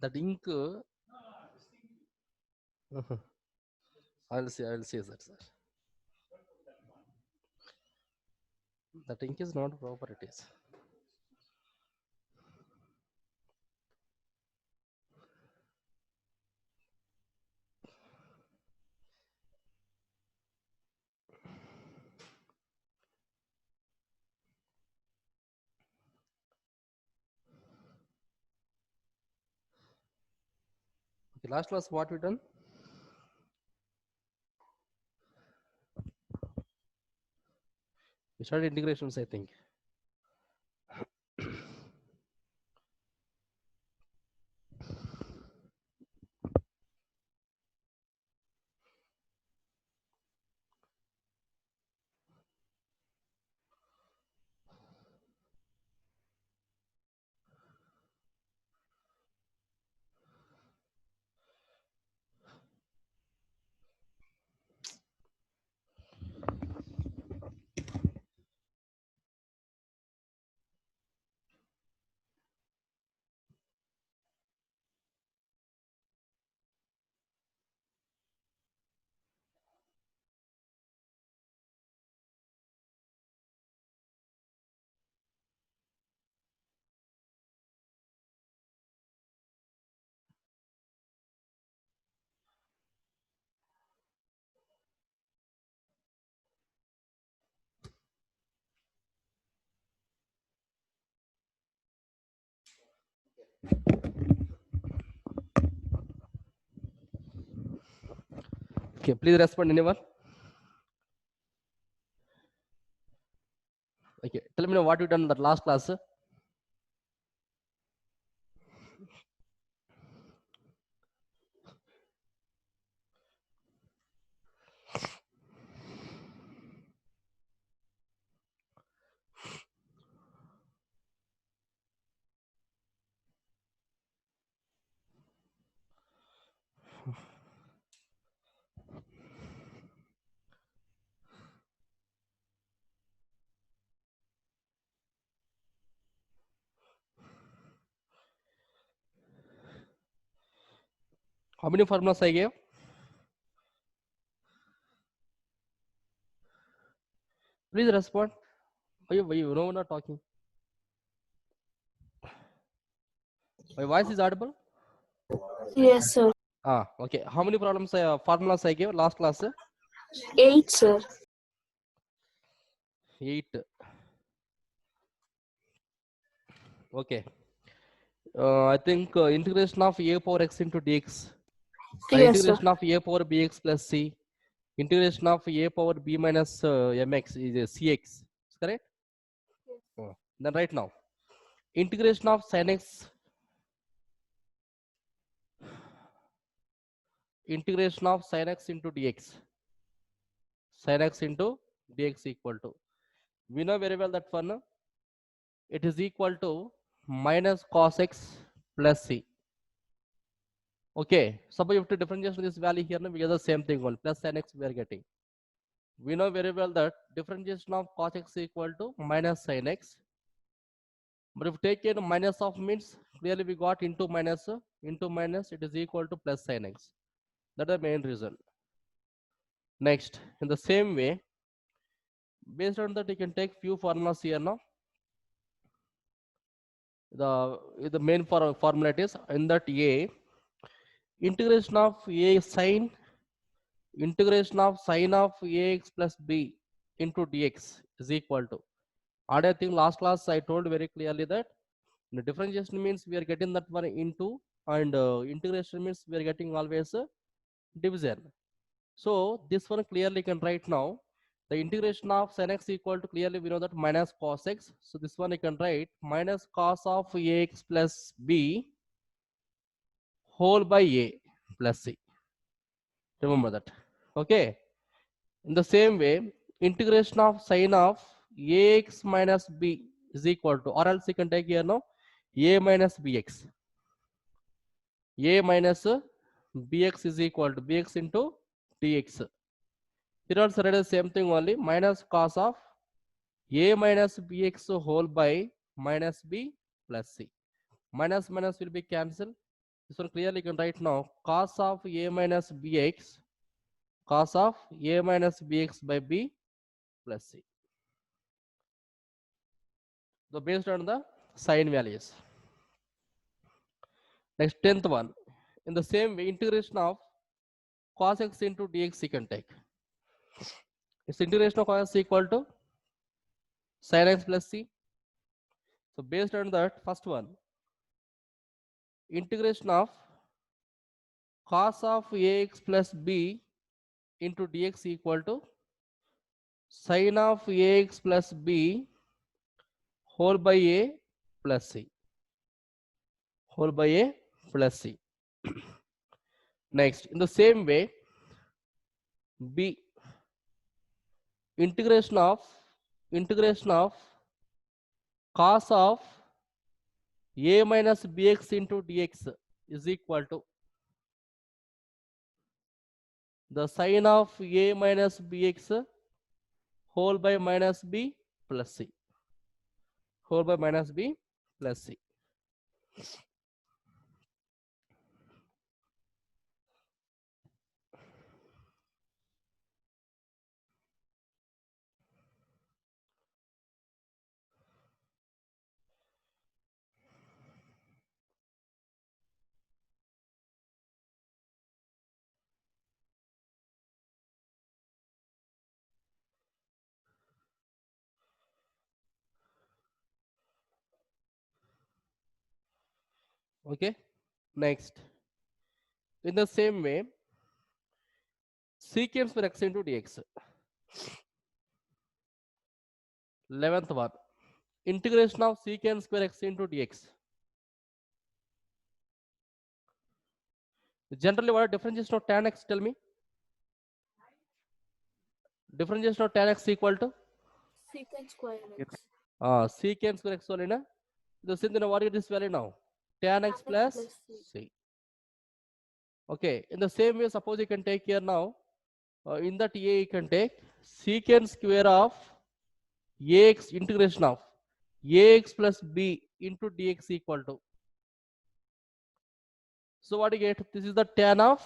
that ink. I'll see that, sir. That ink is not proper. It is. Okay, last class what we done? We started integrations, I think. Okay, please respond, anyone. Okay, tell me now what you done in that last class. How many formulas I gave? Please respond. Why you no one are talking? My voice is audible? Yes, sir. Okay. How many formulas I gave last class? 8, sir. 8. Okay. I think integration of a power x into dx. Yes, sir. Integration of a power bx plus c. Integration of a power b minus mx is cx. Correct? Then right now, integration of sin x. Integration of sin x into dx. Sin x into dx equal to. We know very well that one. It is equal to minus cos x plus c. Okay, suppose you have to differentiate this value here, we get the same thing only, plus sin x we are getting. We know very well that differentiation of cos x equal to minus sin x. But if take in minus of means, clearly we got into minus, it is equal to plus sin x. That's the main reason. Next, in the same way, based on that, you can take few formulas here now. The main formula is in that a integration of a sine of ax plus b into dx is equal to. And I think last class I told very clearly that the differentiation means we are getting that one into, and integration means we are getting always a division. So this one clearly can write now. The integration of sin x equal to, clearly we know that minus cos x. So this one I can write minus cos of ax plus b whole by a plus c. Remember that. Okay. In the same way, integration of sine of ax minus b is equal to, or else you can take here now a minus bx. A minus bx is equal to bx into dx. Here also write the same thing only, minus cos of a minus bx whole by minus b plus c. Minus minus will be cancelled. This one clearly you can write now. Cos of a minus bx, cos of a minus bx by b plus c. So based on the sine values. Next 10th one. In the same way, integration of cos x into dx you can take. Its integration of cos x equal to sin x plus c. So based on that, first one, integration of cos of ax plus b into dx equal to sin of ax plus b whole by a plus c. Whole by a plus c. Next, in the same way, b integration of cos of a minus bx into dx is equal to the sin of a minus bx whole by minus b plus c. Whole by minus b plus c. Okay. Next, in the same way, secant for x into dx. 11th one, integration of secant square x into dx. Generally, what differentiation of tan x? Tell me. Differentiation of tan x equal to Secant square x. secant square x only na. The same then what is this value now? Tan x plus c. Okay. In the same way, suppose you can take here now. In that a you can take secant square of ax integration of ax plus b into dx equal to. So what do you get? This is the tan of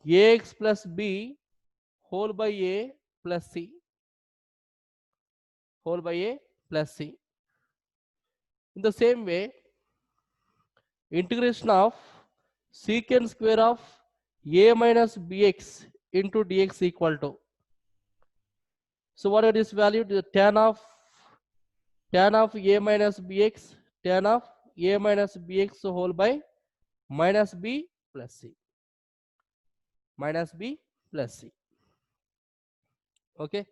ax plus b whole by a plus c. Whole by a plus c. In the same way, integration of secant square of a minus bx into dx equal to. So what is this value? The tan of a minus bx, tan of a minus bx whole by minus b plus c. Minus b plus c. Okay.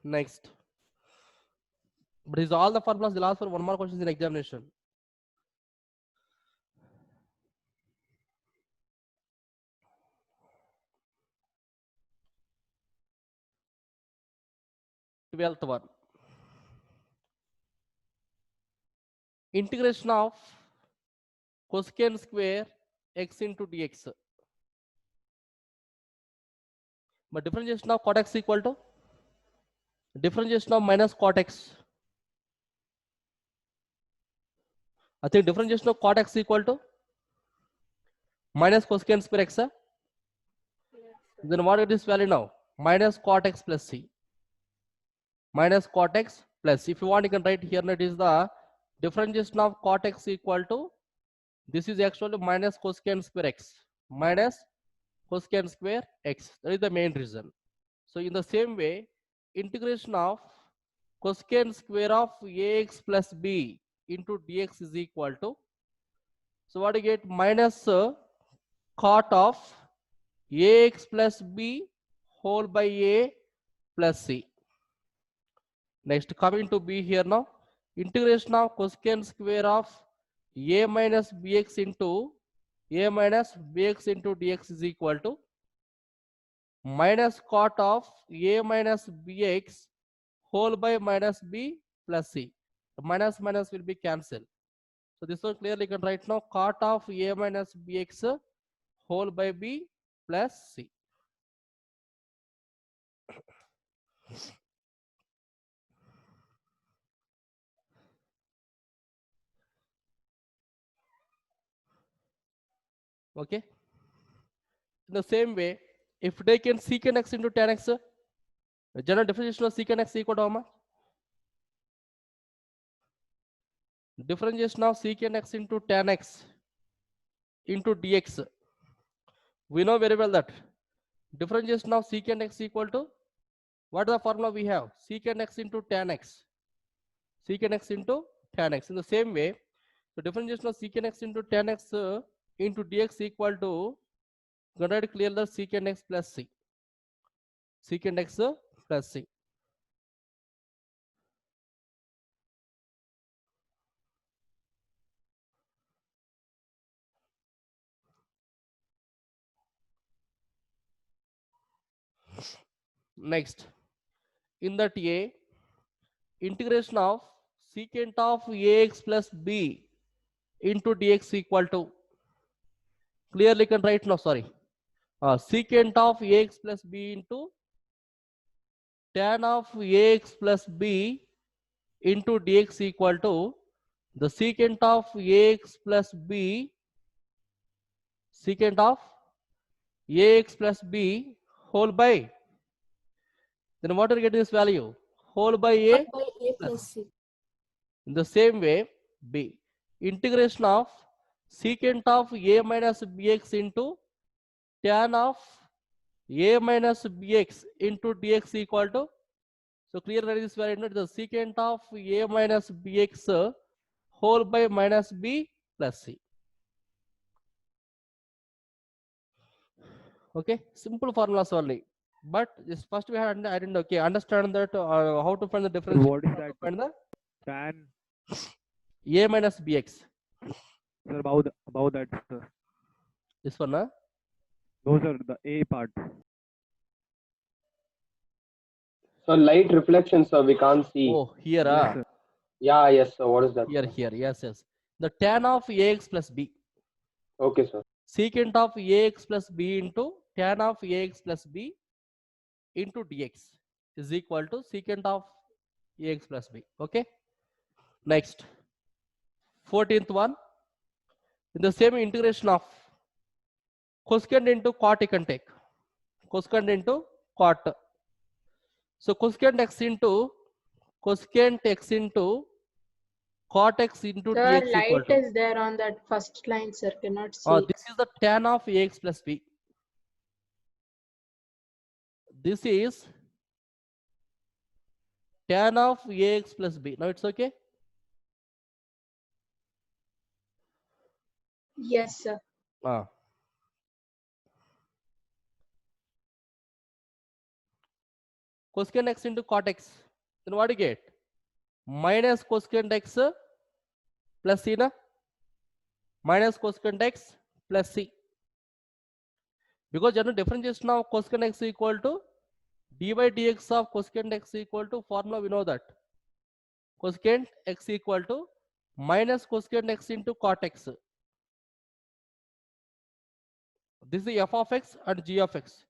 Next. But is all the formulas will ask for one more question in examination. Twelfth one. Integration of cosecant square x into dx. But differentiation of cot x equal to differentiation of minus cot x. I think differentiation of cot x equal to minus cosecant square x. Then what is this value now? Minus cot x plus c. Minus cot x plus. If you want, you can write here that is the differentiation of cot x equal to, this is actually minus cosecant square x. Minus cosecant square x. That is the main reason. So in the same way, integration of cosecant square of ax plus b into dx is equal to, so what do you get? Minus cot of ax plus b whole by a plus c. Next, coming to b here now, integration of cosecant square of a minus bx into dx is equal to minus cot of a minus bx whole by minus b plus c. The minus minus will be cancelled. So this one clearly can write now cot of a minus bx whole by b plus c. Okay. In the same way, if they can secant x into tan x, the general differentiation of secant x equal to how much? Differentiation of secant x into tan x into dx. We know very well that differentiation of secant x equal to, what is the formula we have? Secant x into tan x. Secant x into tan x. In the same way, the differentiation of secant x into tan x into dx equal to, you can write clearly secant x plus c. Secant x plus c. Next, in that a, integration of secant of ax plus b into dx equal to, clearly can write now, sorry, secant of ax plus b into tan of ax plus b into dx equal to the secant of ax plus b, secant of ax plus b whole by, then what will get this value? Whole by a 1 by a plus. plus c. In the same way, b, integration of secant of a minus bx into tan of a minus bx into dx equal to, so clearly this value, the secant of a minus bx whole by minus b plus c. Okay, simple formulas only. But this first we had identify, okay, understand that how to find the difference. What is How to that? find the Tan, a minus bx. sir, about that, sir. This one, huh? No, sir, the A part. So light reflection, sir, we can't see. Oh, here, Yes, sir. Yeah, yes, sir. What is that? here, sir? here, yes, yes. The tan of ax plus b, Okay, sir. secant of ax plus b into tan of ax plus b into dx is equal to secant of ax plus b. Okay. Next, 14th one, in the same integration of cosecant into cot you can take. Cosecant into cot. So cosecant x into cot x into Sir, dx equal light to, is there on that first line, sir. Cannot see. this is the tan of ax plus b. This is tan of ax plus b. Now it's okay. Yes, sir. Cosecant x into cot x. Then what do you get? Minus cosecant x plus c na? Minus cosecant x plus c. Because general differentiation of cosecant x equal to d by dx of cosecant x equal to, formula we know that. Cosecant x equal to minus cosecant x into cot x. This is f of x and g of x.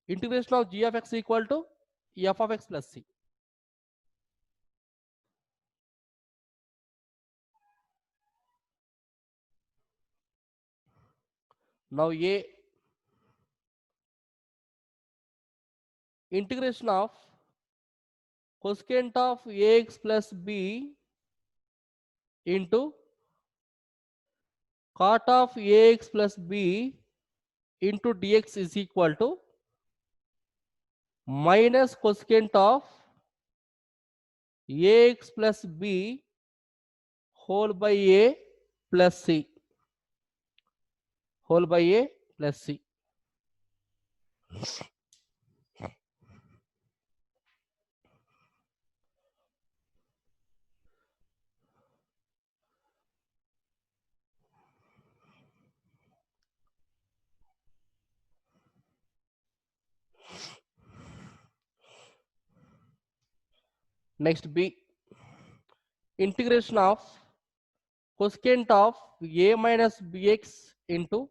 Integration of g of x equal to f of x plus c. Now a, integration of cosecant of ax plus b into cot of ax plus b into dx is equal to minus cosecant of ax plus b whole by a plus c, whole by a plus c. Next, b, integration of cosecant of a minus bx into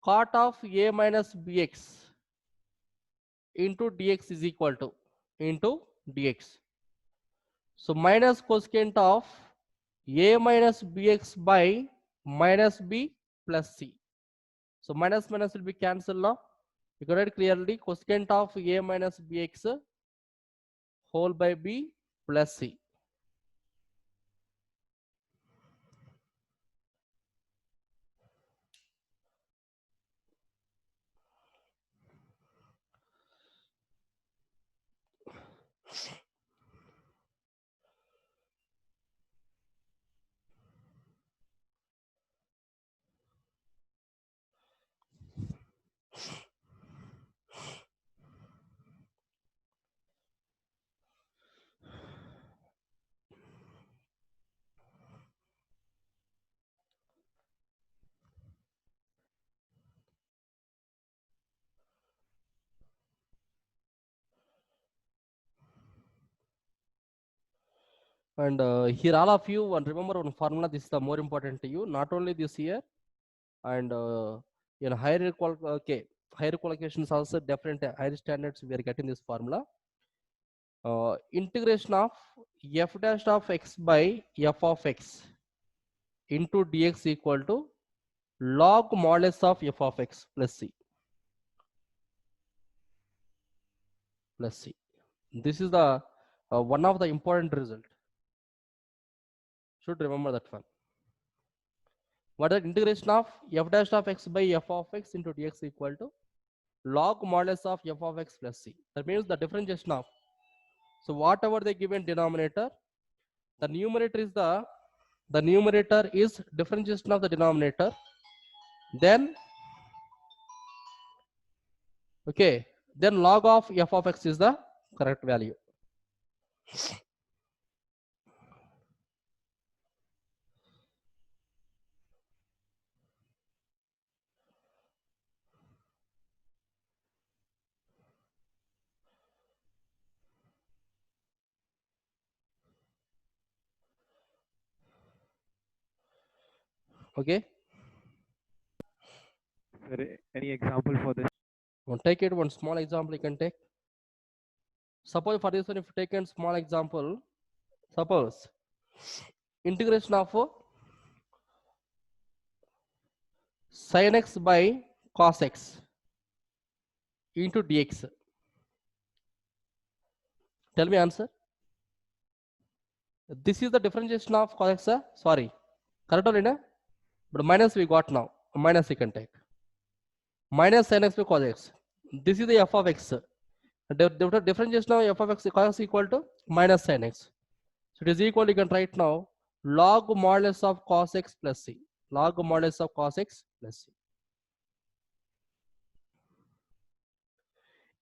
cot of a minus bx into dx is equal to into dx. So minus cosecant of a minus bx by minus b plus c. So minus minus will be cancelled now. You can write clearly cosecant of a minus bx whole by b plus c. And here all of you and remember one formula, this is the more important to you, not only this here and in higher higher qualifications also different higher standards we are getting this formula. Integration of f dash of x by f of x into dx equal to log modulus of f of x plus c. Plus c. This is the one of the important result. Should remember that one. What is the integration of f dash of x by f of x into dx equal to log modulus of f of x plus c. That means the differentiation of, so whatever they given denominator, the numerator is differentiation of the denominator, then okay, then log of f of x is the correct value. Okay, Sir, any example for this? we'll take it one small example you can take. Suppose for this one, if you take a small example, suppose integration of sin x by cos x into dx. Tell me answer. This is the differentiation of cos x, sorry, correct or not? But minus we got now, minus we can take. Minus sin x by cos x. This is the f of x. The differentiation of f of x cos x equal to minus sin x. So it is equal, you can write now, log modulus of cos x plus c. Log modulus of cos x plus c.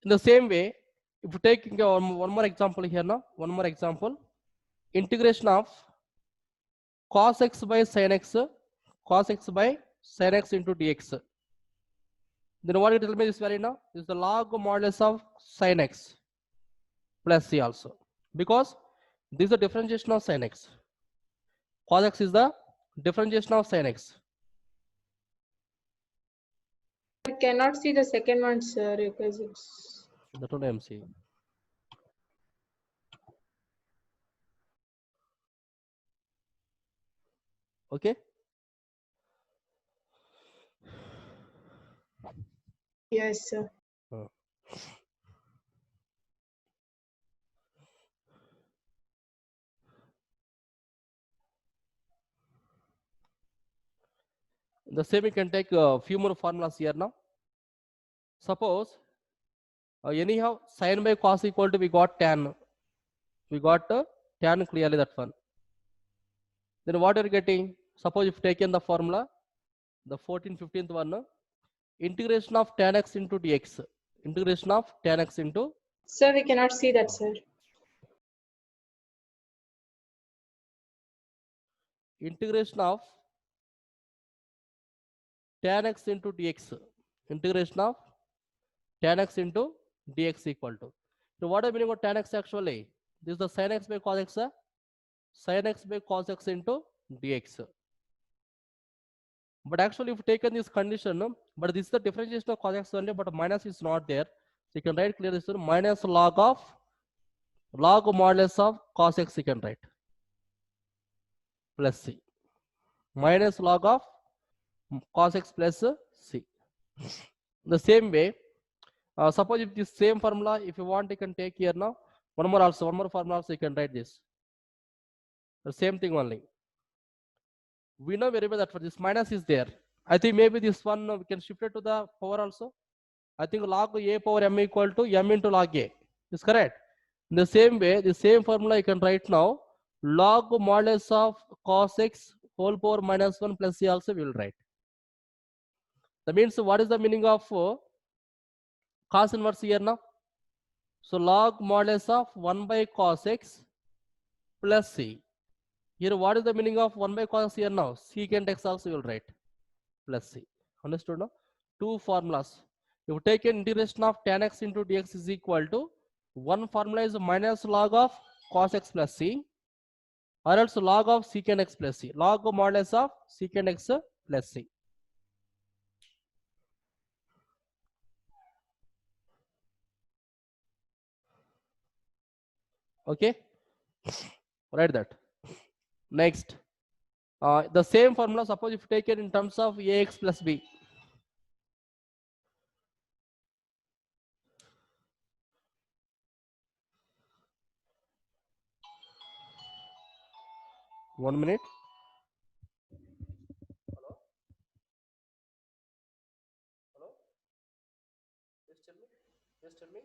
In the same way, if you take one more example here now, one more example, integration of cos x by sin x, cos x by sin x into dx. Then what you tell me this value now? Is the log modulus of sin x plus c also. Because this is the differentiation of sin x. Cos x is the differentiation of sin x. I cannot see the second one, sir, because it's That's what I am saying. Okay. yes, sir. The same we can take a few more formulas here now. Suppose anyhow sin by cos equal to we got tan. We got tan clearly that one. Then what are you getting? Suppose if taken the formula, the 15th one, integration of tan x into dx. Integration of tan x into, Sir, we cannot see that, sir. integration of tan x into dx. Integration of tan x into dx equal to. So what are meaning of tan x actually? This is the sin x by cos x. Sin x by cos x into dx. But actually, if you taken this condition, but this is the differentiation of cos x only, but minus is not there. So you can write clear this one, minus log modulus of cos x you can write. plus c minus log of cos x plus c. The same way, suppose if this same formula, if you want, you can take here now. One more formula also you can write this. The same thing only. We know very well that for this minus is there. I think maybe this one we can shift it to the power also. I think log a power m equal to m into log a. Is correct. In the same way, the same formula you can write now. Log modulus of cos x whole power minus 1 plus c also we will write. That means what is the meaning of cos inverse here now? So log modulus of 1 by cos x plus c. Here what is the meaning of 1 by cos here now? Secant x also we will write plus c. Understood now? Two formulas. If you take an integration of tan x into dx is equal to, one formula is minus log of cos x plus c, or else log of secant x plus c. Log modulus of secant x plus c. Okay, write that. Next, the same formula, suppose if you take it in terms of ax plus b. One minute. Hello? Hello? Just tell me. Just tell me.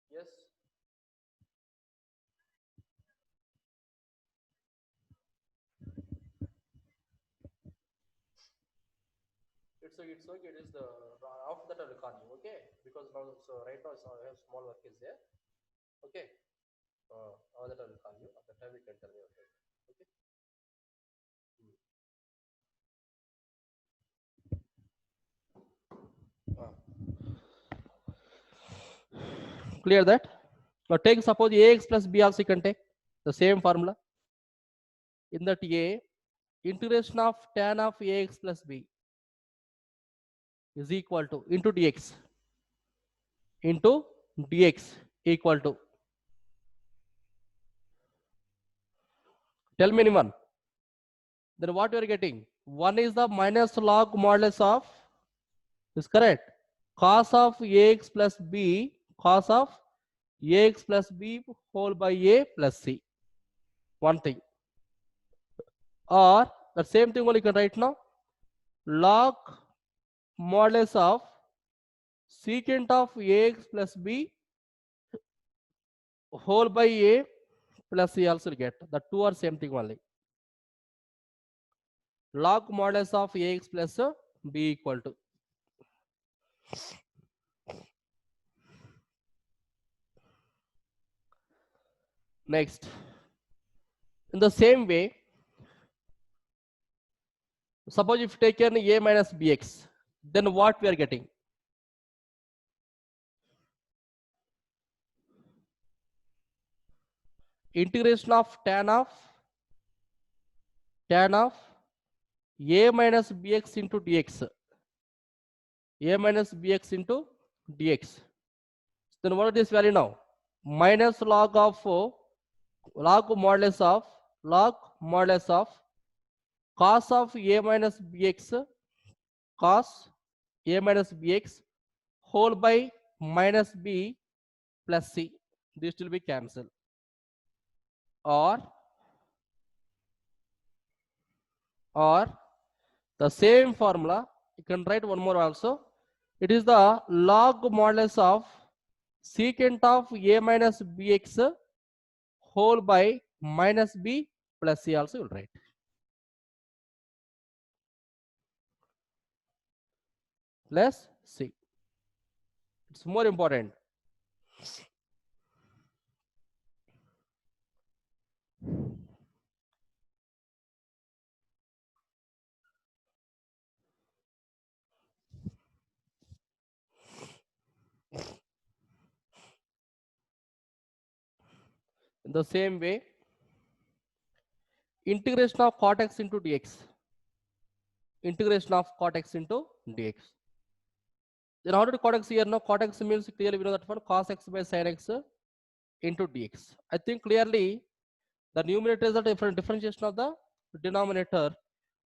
Yes. It's okay. It is the after that I will call you. Okay, because now right now I have small work is there. Okay. After that I will call you. At the time you can tell me. Okay. Okay. Clear that? Now take suppose ax plus b also you can take the same formula. In that a, integration of tan of ax plus b is equal to into dx equal to, tell me anyone. Then what you are getting? One is the minus log modulus of, is correct, cos of ax plus b, cos of ax plus b whole by a plus c. One thing. Or the same thing only you can write now. Log modulus of secant of ax plus b whole by a plus c also get. The two are same thing only. Log modulus of ax plus b equal to. Next, in the same way, suppose if you take an a minus bx, then what we are getting? Integration of tan of a minus bx into dx. A minus bx into dx. Then what is this value now? Minus log modulus of cos of a minus bx, cos a minus bx whole by minus b plus c. This will be cancelled. Or the same formula you can write one more also. It is the log modulus of secant of a minus bx whole by minus b plus c also you will write. Plus c. It's more important. In the same way, integration of cot x into dx. Integration of cot x into dx. Then how to cot x here? Now cot x means clearly we know that one cos x by sin x into dx. I think clearly the numerator is the differentiation of the denominator.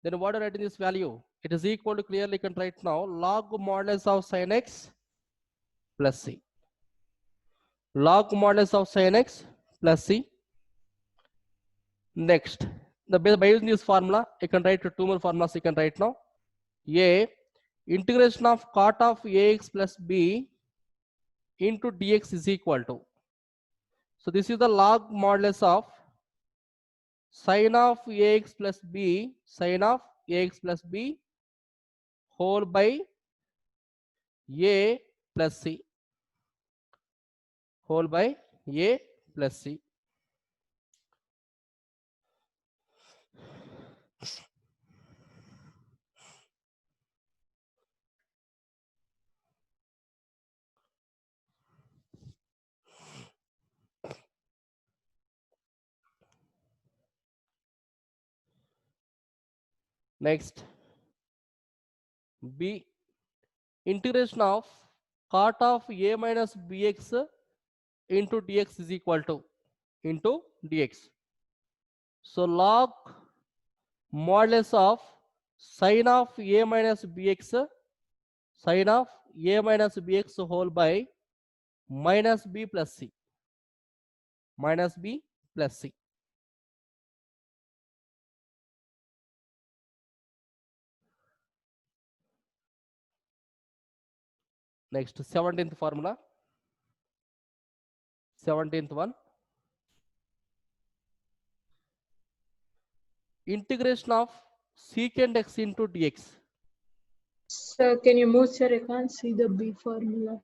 Then what are writing this value? It is equal to, clearly can write now, log modulus of sin x plus c. Log modulus of sin x plus c. Next, by using this formula, you can write two more formulas you can write now. A, integration of cot of ax plus b into dx is equal to. So this is the log modulus of sin of ax plus b, sin of ax plus b whole by a plus c, whole by a plus c. Next, b, integration of cot of a minus bx into dx is equal to, into dx. So log modulus of sin of a minus bx, sin of a minus bx whole by minus b plus c, minus b plus c. Next, 17th formula, 17th one, integration of secant x into dx. Sir, can you move, sir? I can't see the B formula.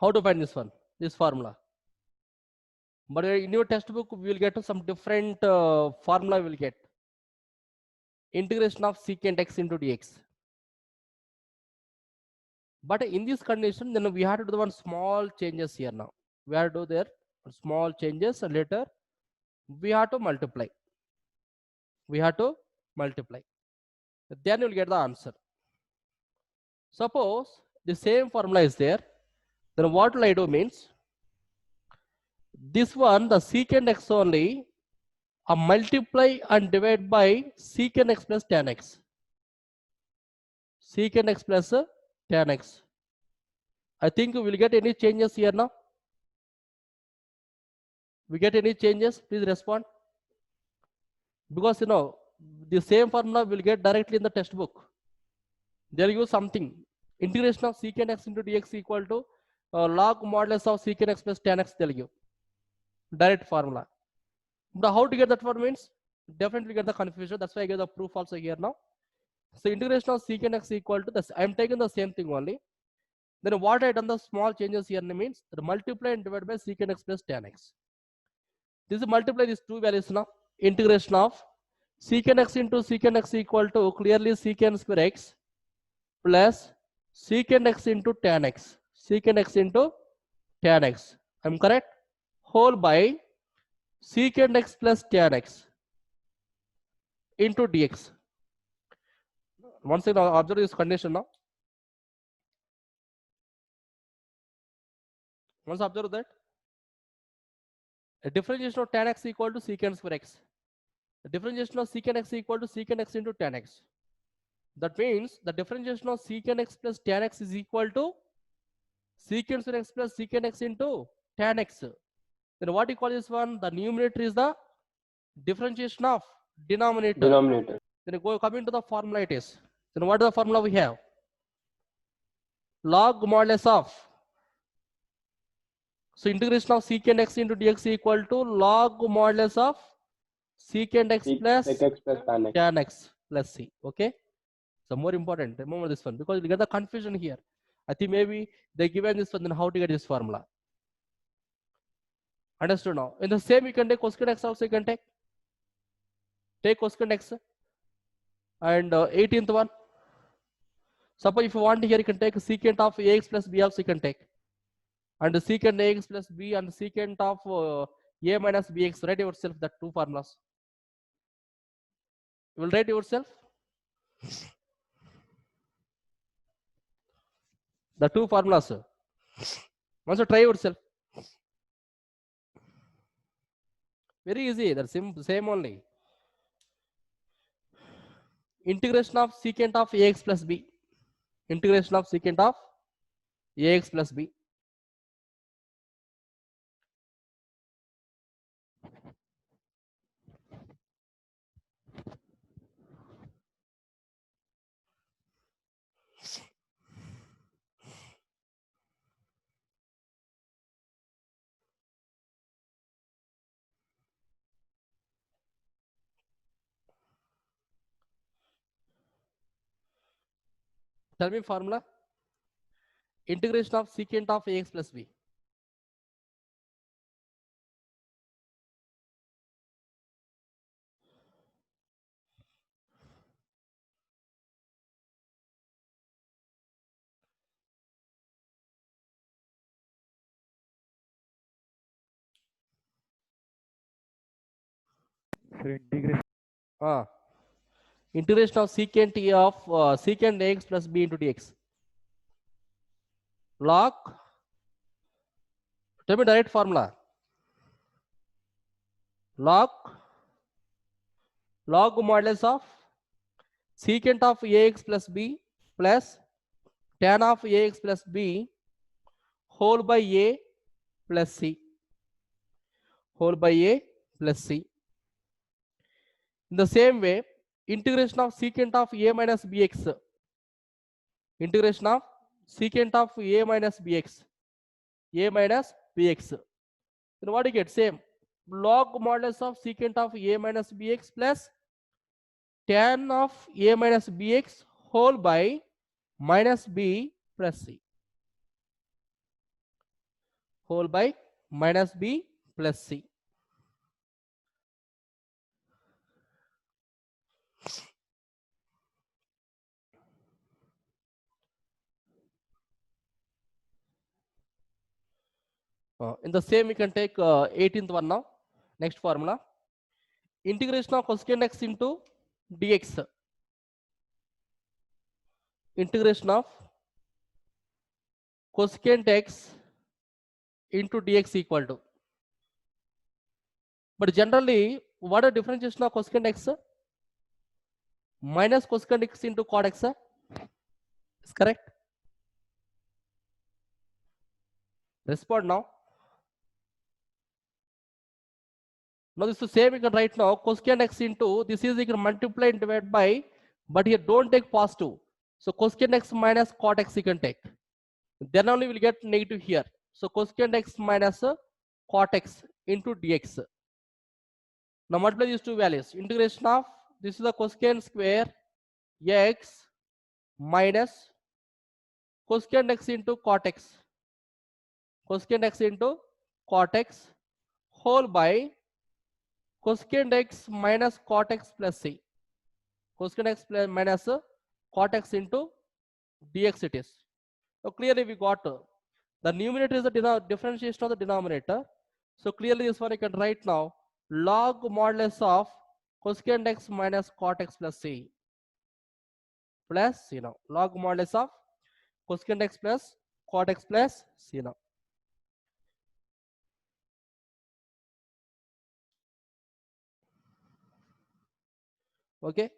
How to find this one, this formula? But in your textbook, we will get some different formula. We will get integration of secant x into dx. But in this condition, then we have to do the one small changes here now. We have to do there small changes, and later we have to multiply. We have to multiply. Then you will get the answer. Suppose the same formula is there, then what will I do means, this one, the secant x only, multiply and divide by secant x plus tan x. Secant x plus tan x. I think we will get any changes here now. We get any changes? Please respond. Because the same formula will get directly in the textbook. They'll use something. Integration of secant x into dx equal to log modulus of secant x plus tan x, they'll give. Direct formula. But how to get that one means, definitely get the confusion. That's why I get the proof also here now. So integration of secant x equal to this. I'm taking the same thing only. Then what I done the small changes here means the multiply and divide by secant x plus tan x. This is multiply these two values now. Integration of secant x into secant x equal to clearly secant square x plus secant x into tan x. Secant x into tan x. I'm correct? Whole by secant x plus tan x into dx. Once again, observe this condition now. Once observe that a differentiation of tan x equal to secant square x. The differentiation of secant x equal to secant x into tan x. That means the differentiation of secant x plus tan x is equal to secant square x plus secant x into tan x. Then what you call this one? The numerator is the differentiation of denominator. Denominator. Then come into the formula it is. Then what is the formula we have? Log modulus of. So integration of secant x into dx equal to log modulus of secant x plus Sec x plus tan x plus c. Okay. So more important, remember this one, because you get the confusion here. I think maybe they given this one, then how to get this formula. Understood now? In the same, you can take cosecant x also, you can take cosecant x and 18th one. Suppose if you want here, you can take secant of ax plus b also, you can take. And the secant ax plus b and the secant of a minus bx. Write yourself that two formulas. You will write yourself the two formulas. Once you try yourself. Very easy. That's same only. Integration of secant of ax plus b. Integration of secant of ax plus b. Tell me formula. Integration of secant of ax plus b. So integration. Integration of secant of secant ax plus b into dx. Log. Tell me direct formula. Log modulus of secant of ax plus b plus tan of ax plus b whole by a plus c. Whole by a plus c. In the same way, integration of secant of a minus bx. Integration of secant of a minus bx. A minus bx. Then what do you get? Same. Log modulus of secant of a minus bx plus tan of a minus bx whole by minus b plus c. Whole by minus b plus c. In the same, we can take 18th one now. Next formula. Integration of cosecant x into dx. Integration of cosecant x into dx equal to. But generally, what a differentiation of cosecant x? Minus cosecant x into cot x. Is correct? Respond now. Now this is the same you can write now. Cosecant x into this is you can multiply and divide by, but here don't take positive. So cosecant x minus cot x you can take. Then only we'll get negative here. So cosecant x minus cot x into dx. Now multiply these two values. Integration of this is the cosecant square x minus cosecant x into cot x. Cosecant x into cot x whole by cosecant x minus cot x plus c. Cosecant x plus minus cot x into dx it is. So clearly we got the numerator is the differentiation of the denominator. So clearly this one you can write now log modulus of cosecant x minus cot x plus c plus log modulus of cosecant x plus cot x plus c now. Okay,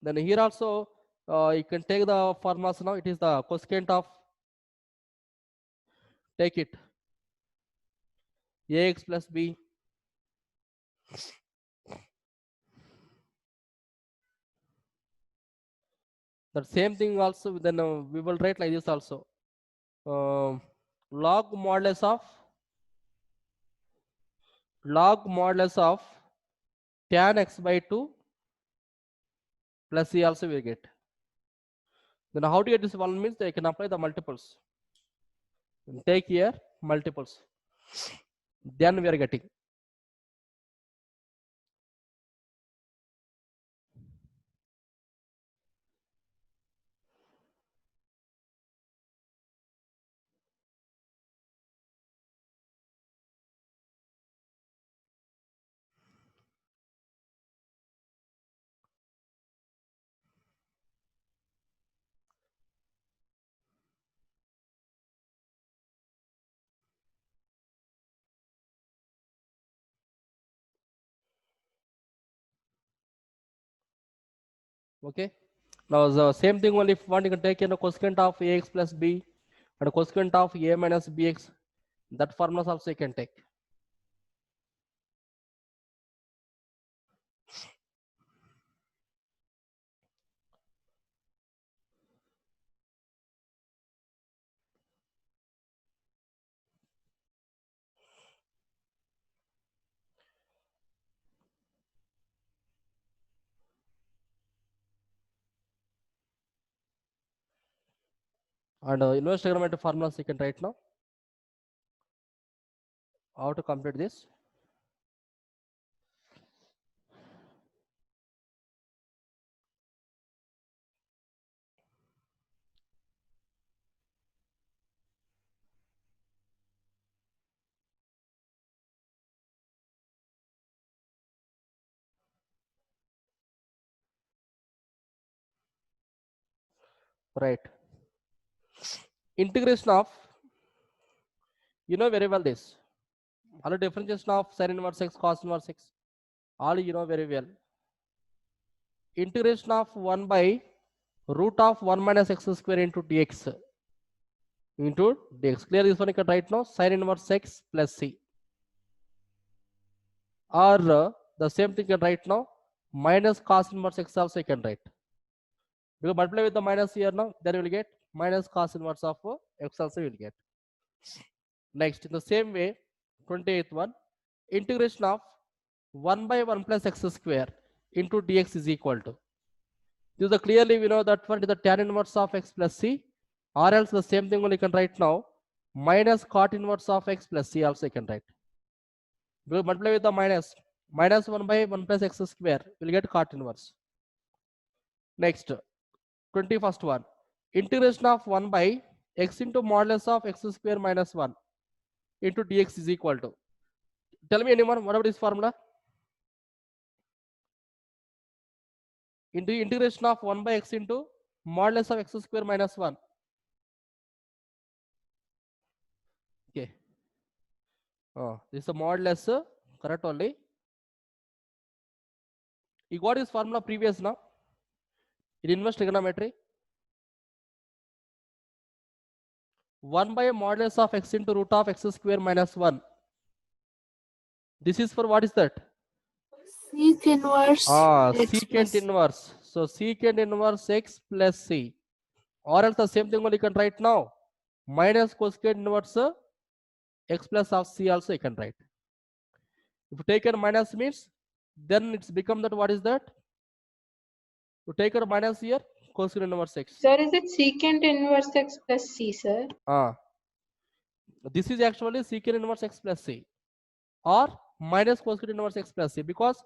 then here also you can take the formulas now. It is the cosecant of, take it, ax plus b the same thing also. Then we will write like this also. Log modulus of tan x by 2 plus c also we get. Then how to get this one means they can apply the multiples. Take here multiples. Then we are getting. Okay. Now the same thing only if one you can take in a cosecant of ax plus b and cosecant of a minus bx. That formulas also you can take. And inverse trigonometric formulas you can write now. How to complete this? Right. Integration of, you know very well this. All the differentiation of sin inverse x, cos inverse x. All you know very well. Integration of 1 by root of 1 minus x square into dx. Into dx. Clear this one you can write now. Sin inverse x plus c. Or the same thing you can write now. Minus cos inverse x also you can write. Because multiply with the minus here now, then you will get minus cos inverse of x also you will get. Next, in the same way, 28th one, integration of 1 by 1 plus x square into dx is equal to. This is the clearly we know that one is the tan inverse of x plus c, or else the same thing only you can write now, minus cot inverse of x plus c also you can write. Because multiply with the minus 1 by 1 plus x square, will get cot inverse. Next, 21st one, integration of 1 by x into modulus of x square minus 1 into dx is equal to. Tell me anyone, what about this formula? Into integration of 1 by x into modulus of x square minus 1. Okay. Oh, this is a modulus, correct only. You got this formula previous now in inverse trigonometry. 1 by modulus of x into root of x square minus 1. This is for what is that? Sec inverse x Secant plus inverse. So secant inverse x plus c. Or else the same thing only you can write now. Minus cosecant inverse x plus of c also you can write. If you take a minus means, then it's become that what is that? You take a minus here, cosecant inverse x. Sir, is it secant inverse x plus c, sir? This is actually secant inverse x plus c or minus cosecant inverse x plus c, because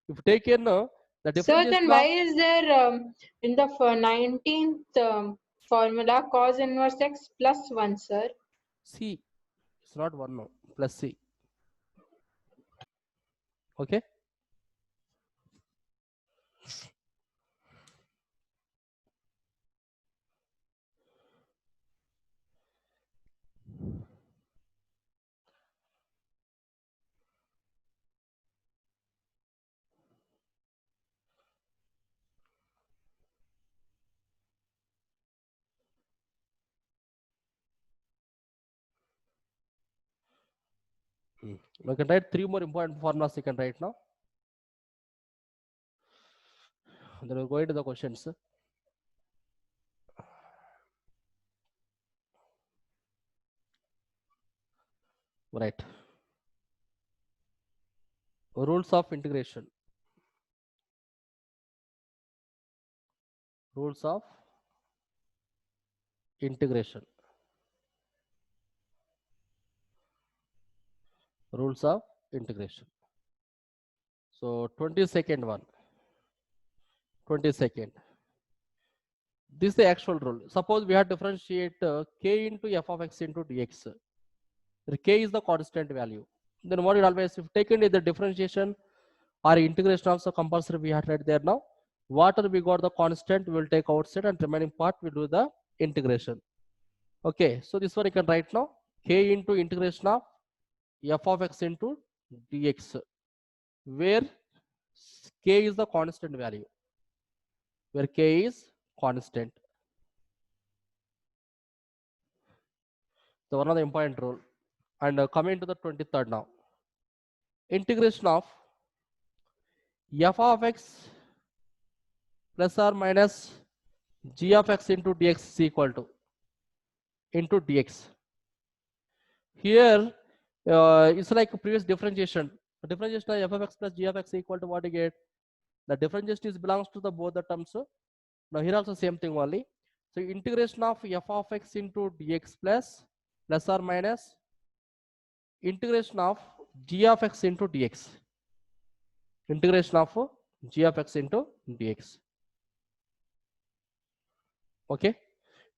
if you take in the Sir, differentiation then of why is there in the 19th formula cos inverse x plus 1, sir? c, it's not 1 no, plus c. Okay. We can write 3 more important formulas you can write now. Then we'll go into the questions. Right. Rules of integration. Rules of integration. rules of integration. So 22nd one. 22nd. This is the actual rule. Suppose we have differentiate k into f of x into dx. The k is the constant value. Then what it always, if taken is the differentiation or integration also compulsory, we have right there now. Whatever we got the constant, we will take outside and remaining part we do the integration. Okay, so this one you can write now, k into integration of f of x into dx, where k is the constant value, where k is constant. So one of the important rule. And coming to the 23rd now, integration of f of x plus or minus g of x into dx is equal to into dx. Here it's like a previous differentiation. The differentiation of f of x plus g of x equal to what you get. The differentiation is belongs to the both the terms. Now here also same thing only. So integration of f of x into dx plus or minus integration of g of x into dx. Integration of g of x into dx. Okay.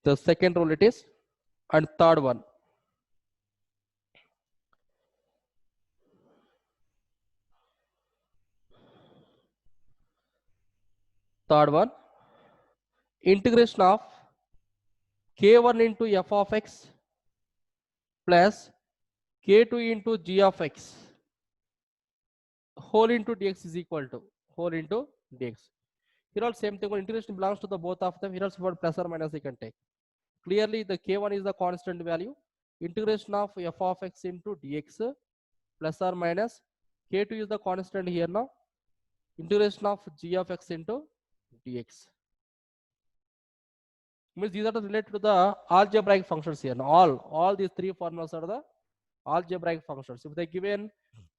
The second rule it is, and third one. Third one, integration of k1 into f of x plus k2 into g of x whole into dx is equal to whole into dx. Here also same thing, integration belongs to the both of them. Here also what plus or minus you can take. Clearly the k1 is the constant value. Integration of f of x into dx plus or minus k2 is the constant here now. Integration of g of x into dx. Means these are related to the algebraic functions here. Now all these three formulas are the algebraic functions. If they given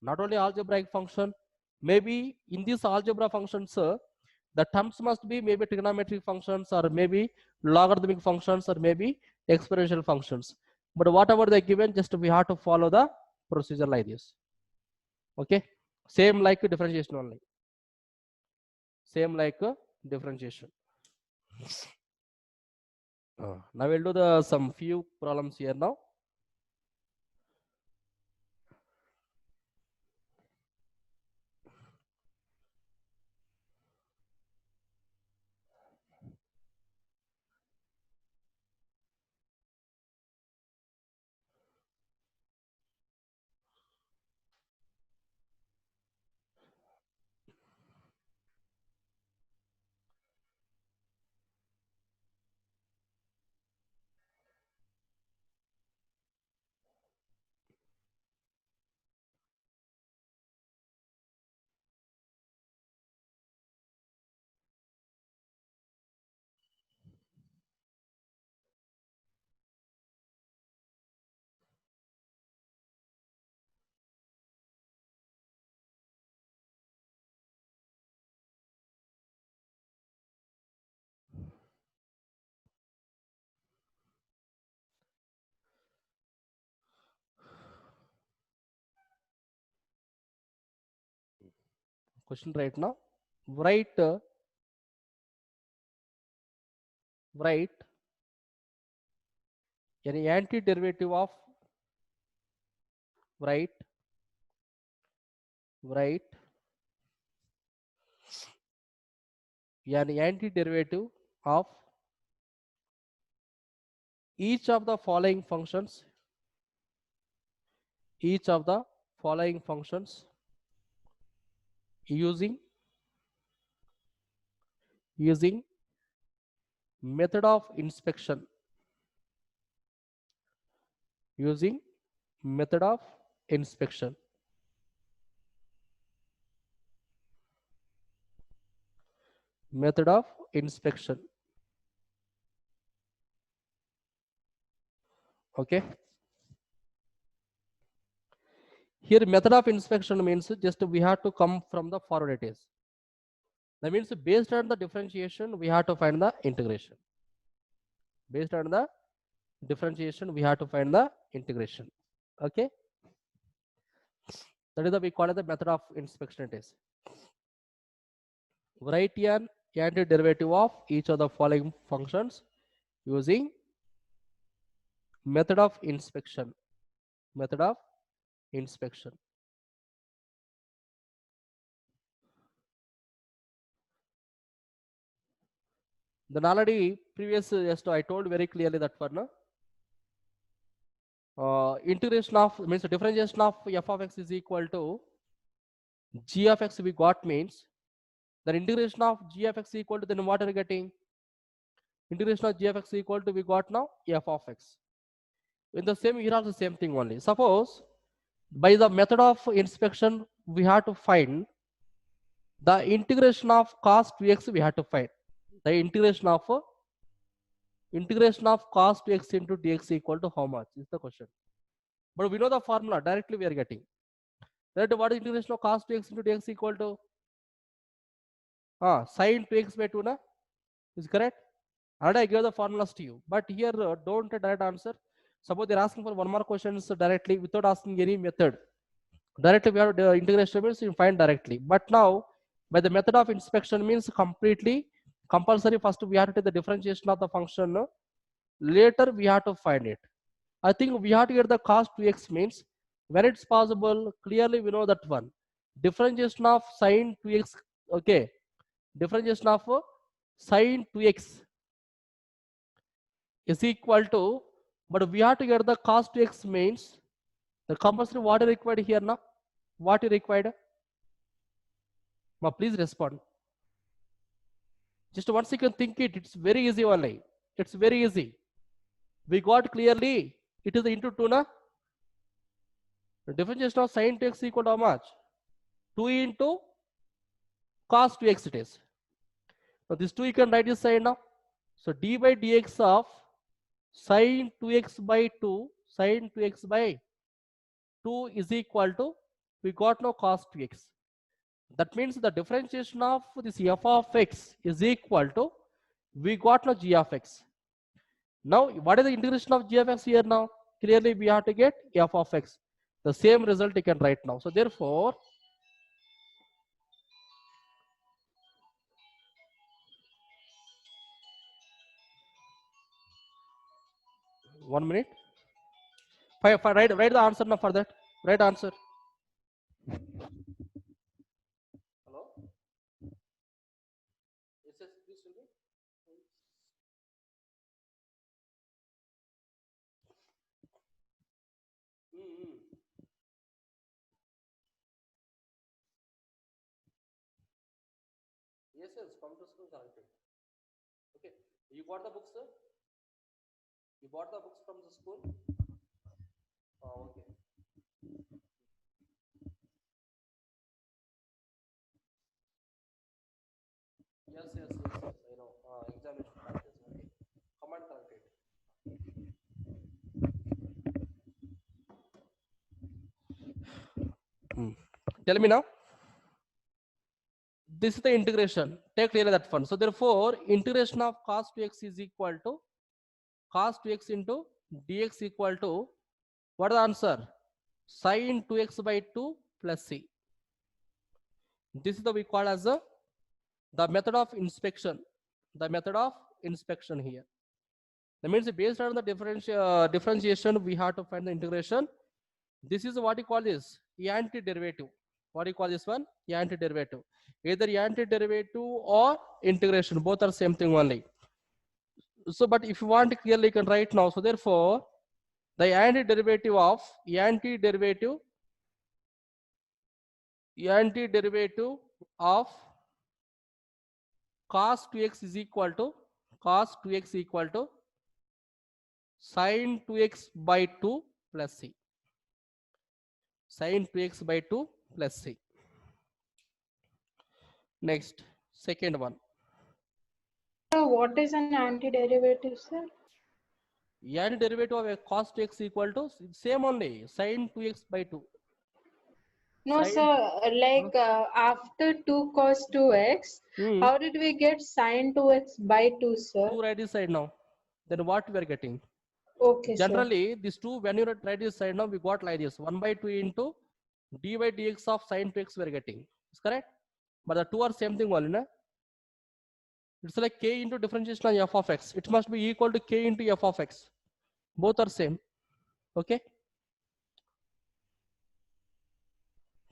not only algebraic function, maybe in these algebra functions, the terms must be maybe trigonometric functions or maybe logarithmic functions or maybe exponential functions. But whatever they given, just we have to follow the procedure like this. Okay, same like differentiation only. Same like differentiation. Now we'll do the some few problems here now. Question right now. Write any antiderivative of write an antiderivative of each of the following functions using method of inspection. Using method of inspection. Method of inspection. Okay. Here method of inspection means just we have to come from the forward it is. That means based on the differentiation, we have to find the integration. Based on the differentiation, we have to find the integration. Okay. That is the we call it the method of inspection. It is write an antiderivative of each of the following functions using method of inspection. Method of inspection. Then already previous just I told very clearly that one integration of means the differentiation of f of x is equal to g of x we got means the integration of g of x equal to then what are we getting? Integration of g of x equal to we got now f of x. In the same here also same thing only. Suppose by the method of inspection we have to find the integration of cos 2x we have to find the integration of cos 2x into dx equal to how much is the question. But we know the formula directly we are getting. That what is integration of cos 2x into dx equal to sin 2x by 2 na is correct. And I gave the formulas to you. But here don't direct answer. Suppose they're asking for one more questions directly without asking any method. Directly we have the integration means you find directly. But now by the method of inspection means completely compulsory. First we have to take the differentiation of the function. Later we have to find it. I think we have to get the cos 2x means when it's possible clearly we know that one differentiation of sin 2x. Okay, differentiation of sin 2x is equal to, but we have to get the cos 2x means the compulsory what is required here now? What is required? Please respond. Just once you can think it, it's very easy only. It's very easy. We got clearly it is into 2 na? The differentiation of sin 2x equal to how much? 2 into cos 2x it is. Now this 2 you can write this side now. So d by dx of sin 2x by 2 sin 2x by 2 is equal to we got now cos 2x. That means the differentiation of this f of x is equal to we got now g of x. Now what is the integration of g of x here now? Clearly we have to get f of x. The same result you can write now. So therefore 1 minute. Write the answer now for that. Write answer. Hello? Yes, please tell me. Yes, computer school connected. Okay. You got the books, sir? You bought the books from the school? Oh, okay. Yes, I know. Examination practice. Okay. Command corrected. Tell me now. This is the integration. Take clearly that one. So therefore, integration of cos 2x is equal to cos 2x into dx equal to what is the answer? Sin 2x by 2 plus c. This is the we call as the method of inspection. The method of inspection here. That means based on the differentiation, we have to find the integration. This is what you call this antiderivative. What do you call this one? Antiderivative. Either antiderivative or integration. Both are same thing only. So, but if you want clearly, you can write now. So therefore, the antiderivative of cos 2x is equal to sin 2x by 2 plus c. Sin 2x by 2 plus c. Next, second one. What is an antiderivative, sir? Antiderivative of a cos 2x equal to same only sin 2x by 2. No, Sin- sir. Like after 2 cos 2x, how did we get sin 2x by 2, sir? 2 right this side now. Then what we are getting? Okay, sir. Generally, these two when you write this side now, we got like this 1 by 2 into dy by dx of sin 2x we are getting. Is correct? But the two are same thing only, na? It's like k into differentiation of f of x. It must be equal to k into f of x. Both are same. Okay?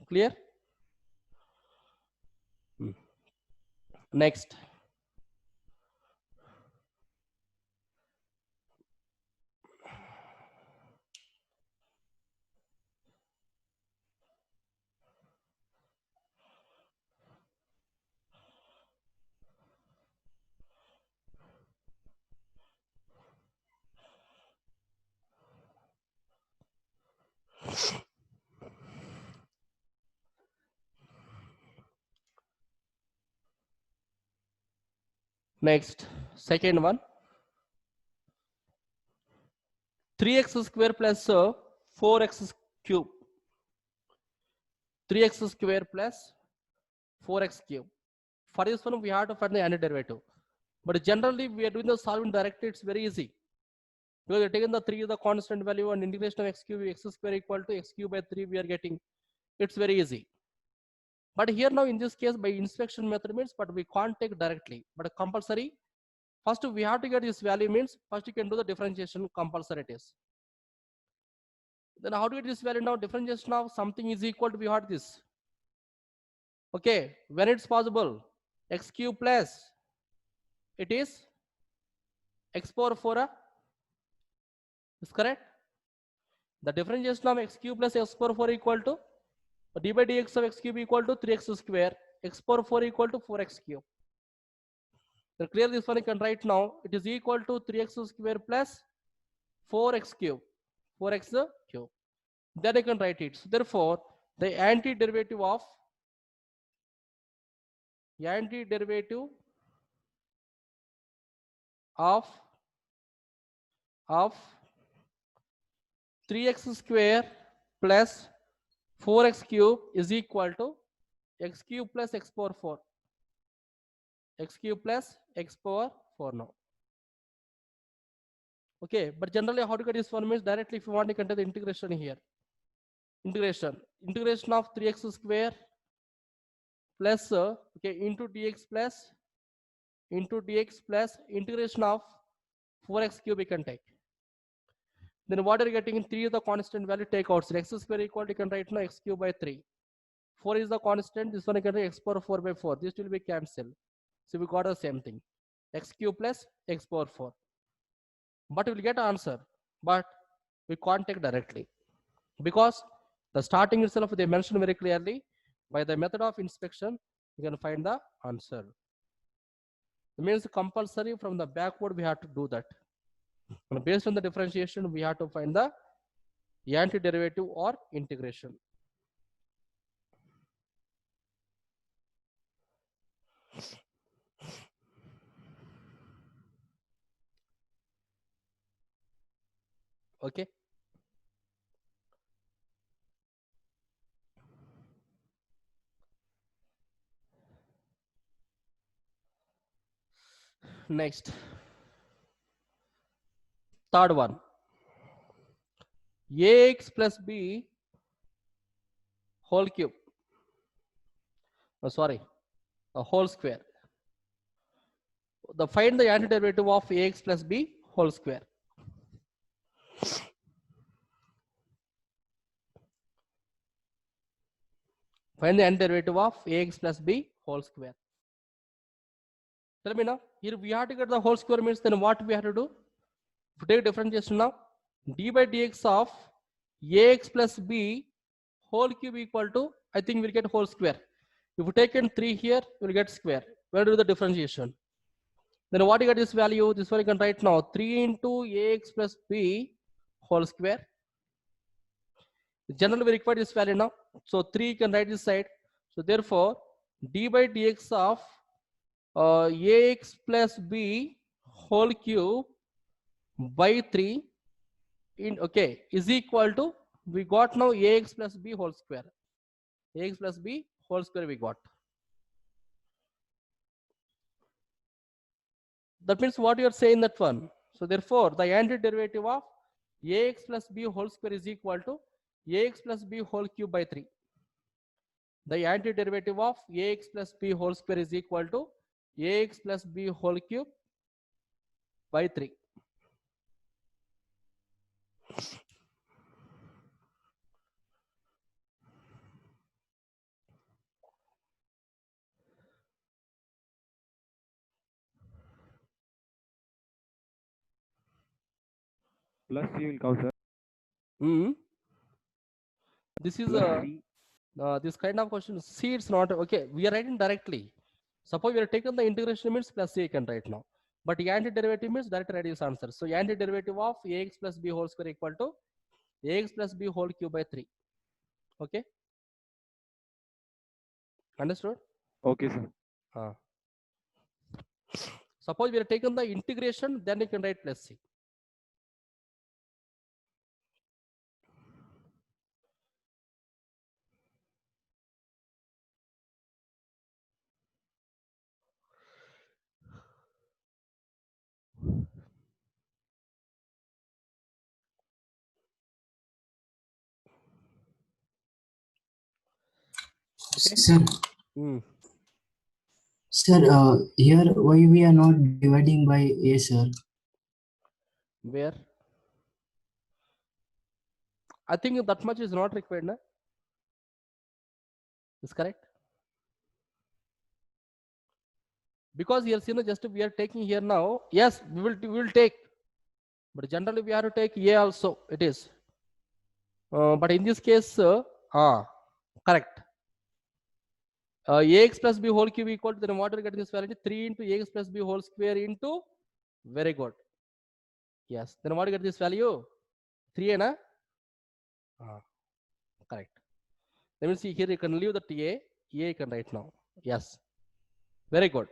Clear? Next. Next, second one. 3x square plus 4x cube. 3x square plus 4x cube. For this one, we have to find the antiderivative. But generally, we are doing the solving directly. It's very easy. Because we are taking the 3 is the constant value and integration of x cube, x square equal to x cube by 3 we are getting. It's very easy. But here now in this case by inspection method means, but we can't take directly. But compulsory, first we have to get this value means, first you can do the differentiation compulsory it is. Then how to get this value now? Differentiation of something is equal to, we have this. Okay, when it's possible, x cube plus, it is x power 4. Is correct? The differentiation of x cube plus x power 4 equal to d by dx of x cube equal to 3x square, x power 4 equal to 4x cube. Then clear this one you can write now. It is equal to 3x square plus 4x cube, 4x cube. Then I can write it. So therefore, the antiderivative of 3x square plus 4x cube is equal to x cube plus x power 4. X cube plus x power 4 now. Okay, but generally how to get this one means directly if you want to consider the integration here. Integration of 3x square plus into dx plus integration of 4x cube we can take. Then what are you getting in 3 is the constant value, take out. So x square equal to, you can write now x cube by 3. 4 is the constant, this one you can write x power 4 by 4. This will be cancelled. So we got the same thing. X cube plus x power 4. But we will get an answer. But we can't take directly. Because the starting itself they mentioned very clearly, by the method of inspection, you can find the answer. It means compulsory from the backward we have to do that. And based on the differentiation, we have to find the antiderivative or integration. Okay. Next. Third one. Ax plus b whole cube. Oh, sorry. A whole square. Find the antiderivative of ax plus b whole square. Find the antiderivative of ax plus b whole square. Tell me now. Here we have to get the whole square means then what we have to do? If you take differentiation now, d by dx of ax plus b whole cube equal to, I think we'll get whole square. If you take in 3 here, we'll get square. We'll do the differentiation. Then what you get this value? This one you can write now. 3 into ax plus b whole square. Generally we require this value now. So 3 you can write this side. So therefore, d by dx of ax plus b whole cube by 3 in is equal to, we got now ax plus b whole square. Ax plus b whole square we got. That means what you are saying that one. So therefore, the antiderivative of ax plus b whole square is equal to ax plus b whole cube by 3. The antiderivative of ax plus b whole square is equal to ax plus b whole cube by 3. Plus C will come, sir. This is Plus C. this kind of question. C, it's not okay. We are writing directly. Suppose we are taking the integration limits plus C, you can write now. But antiderivative means direct write this answer. So antiderivative of ax plus b whole square equal to ax plus b whole cube by 3. Okay. Understood? Okay, sir. Suppose we are taking the integration, then you can write plus C. Okay. Sir, sir, here why we are not dividing by A, sir? Where? I think that much is not required, na? Is correct? Because here, see, just we are taking here now. Yes, we will take, but generally we have to take A also. It is, but in this case, correct. Ax plus b whole cube equal to, then what will get this value? 3 into ax plus b whole square into, very good. Yes, then what will get this value? 3, na? Correct. Let me see here, you can leave the A you can write now. Yes, very good.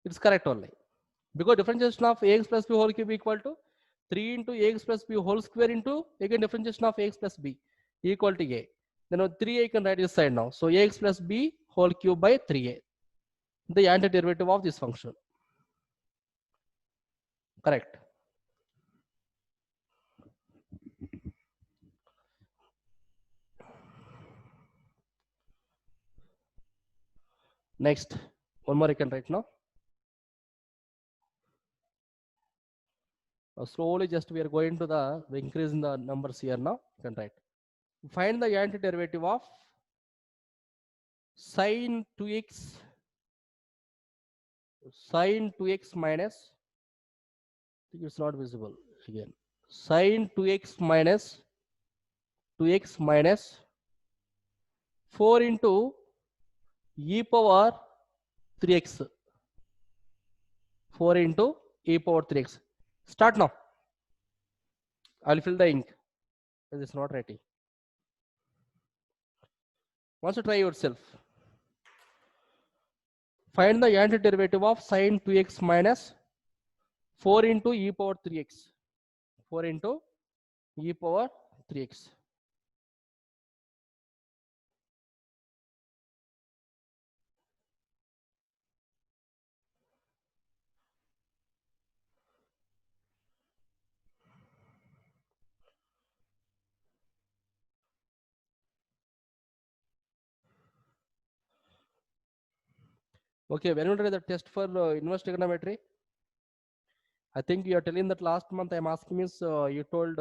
It's correct only. Because differentiation of ax plus b whole cube equal to 3 into ax plus b whole square into, again differentiation of ax plus b equal to a. Then 3a you can write this side now. So ax plus b whole cube by 3a. The antiderivative of this function. Correct. Next, one more you can write now. Slowly just we are going to the increase in the numbers here now. You can write. Find the antiderivative of sine 2x minus, I think it's not visible again, sine 2x minus 4 into e power 3x, 4 into e power 3x. Start now. I'll fill the ink. It's not writing. Once you try yourself. Find the antiderivative of sine 2x minus 4 into e power 3x. 4 into e power 3x. Okay, when you did the test for inverse trigonometry, I think you are telling that last month I'm asking is you told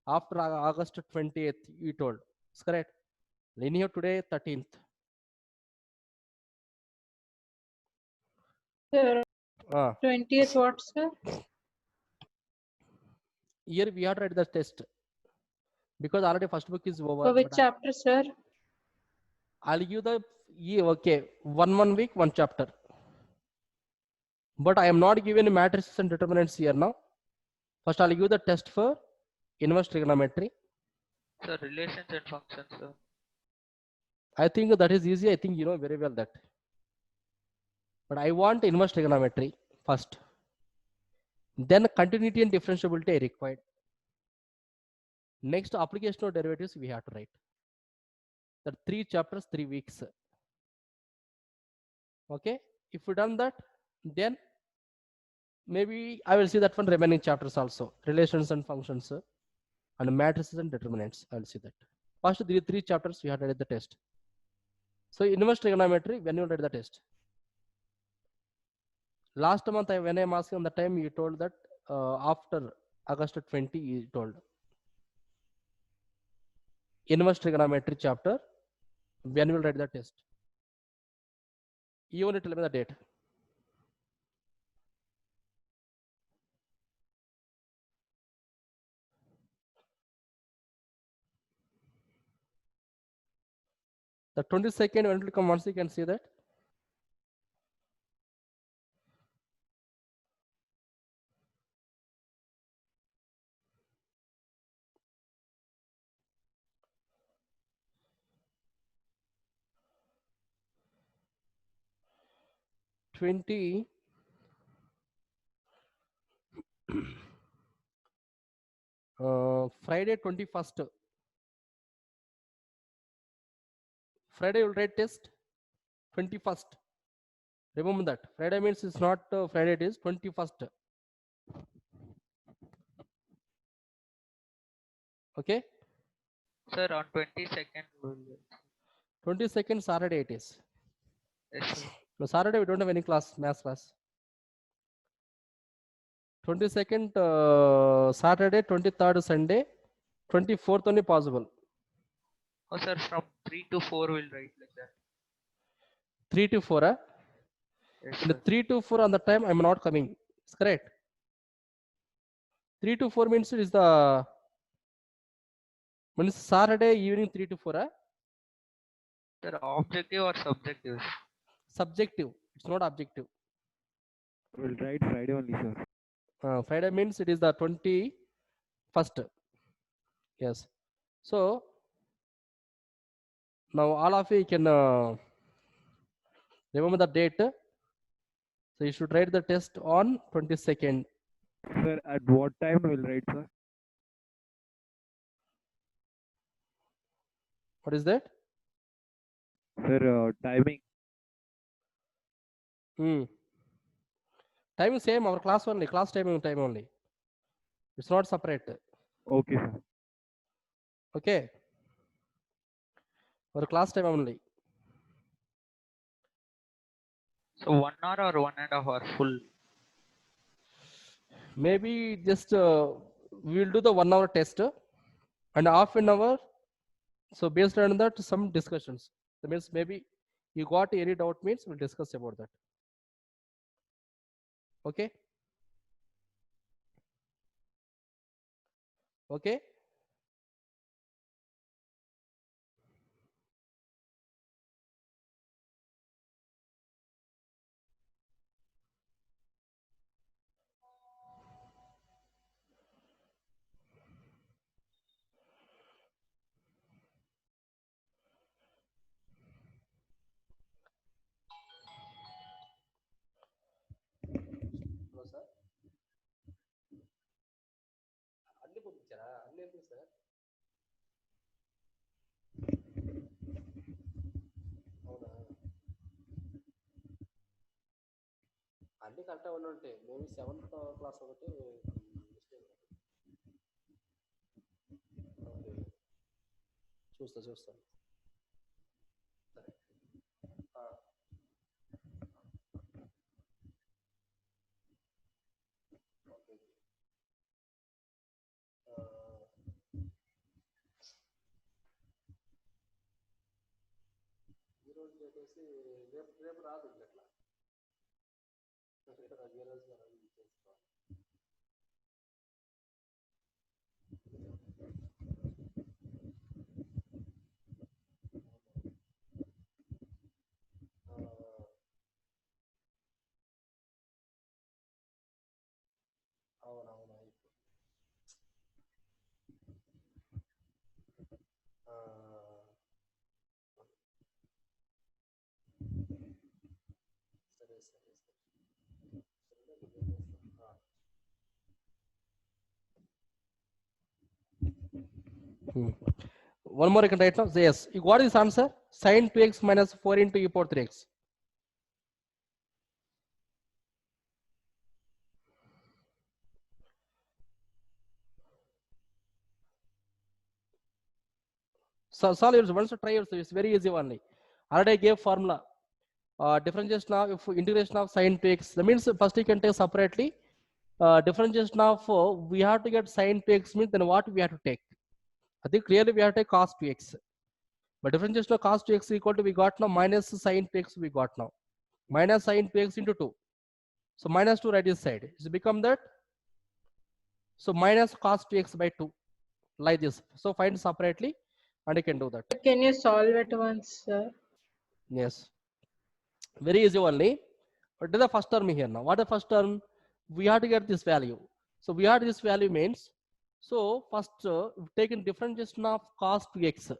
after August 28th, you told. It's correct. Linear today 13th. Sir, 20th what, sir? Here we have to write the test. Because already first book is over. For which chapter, sir? I'll give the, okay, one week, one chapter. But I am not giving matrices and determinants here now. First, I'll give the test for inverse trigonometry. Sir, relations and functions, sir. I think that is easy. I think you know very well that. But I want inverse trigonometry first. Then continuity and differentiability are required. Next, application of derivatives we have to write. That 3 chapters, 3 weeks. Okay. If we done that, then maybe I will see that one remaining chapters also. Relations and functions and matrices and determinants. I will see that. First three chapters you have to write the test. So inverse trigonometry, when you write the test. Last month when I'm asking on the time, you told that after August 20, you told. Inverse trigonometry chapter, when you will write the test. You only tell me the date. The 22nd, when it will come once, you can see that. Friday 21st. Friday will write test 21st. Remember that. Friday means it's not Friday, it is 21st. Okay. Sir, on 22nd we will. 22nd Saturday it is. Yes, sir. No, Saturday we don't have any class, math class. 22nd Saturday, 23rd Sunday, 24th only possible. Oh, sir, from 3 to 4 we'll write like that. 3 to 4. Yes, In the sir. 3 to 4 on the time I'm not coming. It's correct. 3 to 4 means it is the means Saturday evening 3 to 4. Sir, objective or subjective? Subjective. It's not objective. We'll write Friday only, sir. Friday means it is the 21st. Yes. So now all of you can remember the date. So you should write the test on 22nd. Sir, at what time we'll write, sir? What is that? Sir, timing. Time is same, our class only, class timing time only. It's not separate. Okay, sir. Okay. Our class time only. So 1 hour or 1.5 hour full? Maybe just we will do the 1 hour test and half an hour. So based on that, some discussions. That means maybe you got any doubt means we'll discuss about that. Okay. Okay. Hello, sir. అన్ని పంపించారా అన్ని ఎందుకు sir అవునా అన్ని కరెక్ట్గా ఉండి ఉంటాయి maybe 7th class ఒకటి మిస్టేక్ ఓకే చూస్తాను సరే ఓకే ఈరోజు వచ్చేసి రేపు రేపు రాదు ఇట్లా ఏ రోజు చేసుకోవాలి అవునవును సరే సరే One more you can write now. Say yes. You got this answer? Sin 2x minus 4 into e power 3x. So solve it once, try it. It's very easy only. Already I gave formula. Differentiation of if integration of sin to x. That means first you can take separately. Differentiation of we have to get sin to x means then what we have to take. I think clearly we have to take cos to x. But differentiation of cos to x equal to we got now minus sin to x we got now. Minus sin to x into 2. So minus 2 right this side. It's become that. So minus cos to x by 2. Like this. So find separately and you can do that. Can you solve it once, sir? Yes. Very easy only. But this is the first term here now. What is the first term? We have to get this value. So we have this value means. So first taking differentiation of cos to x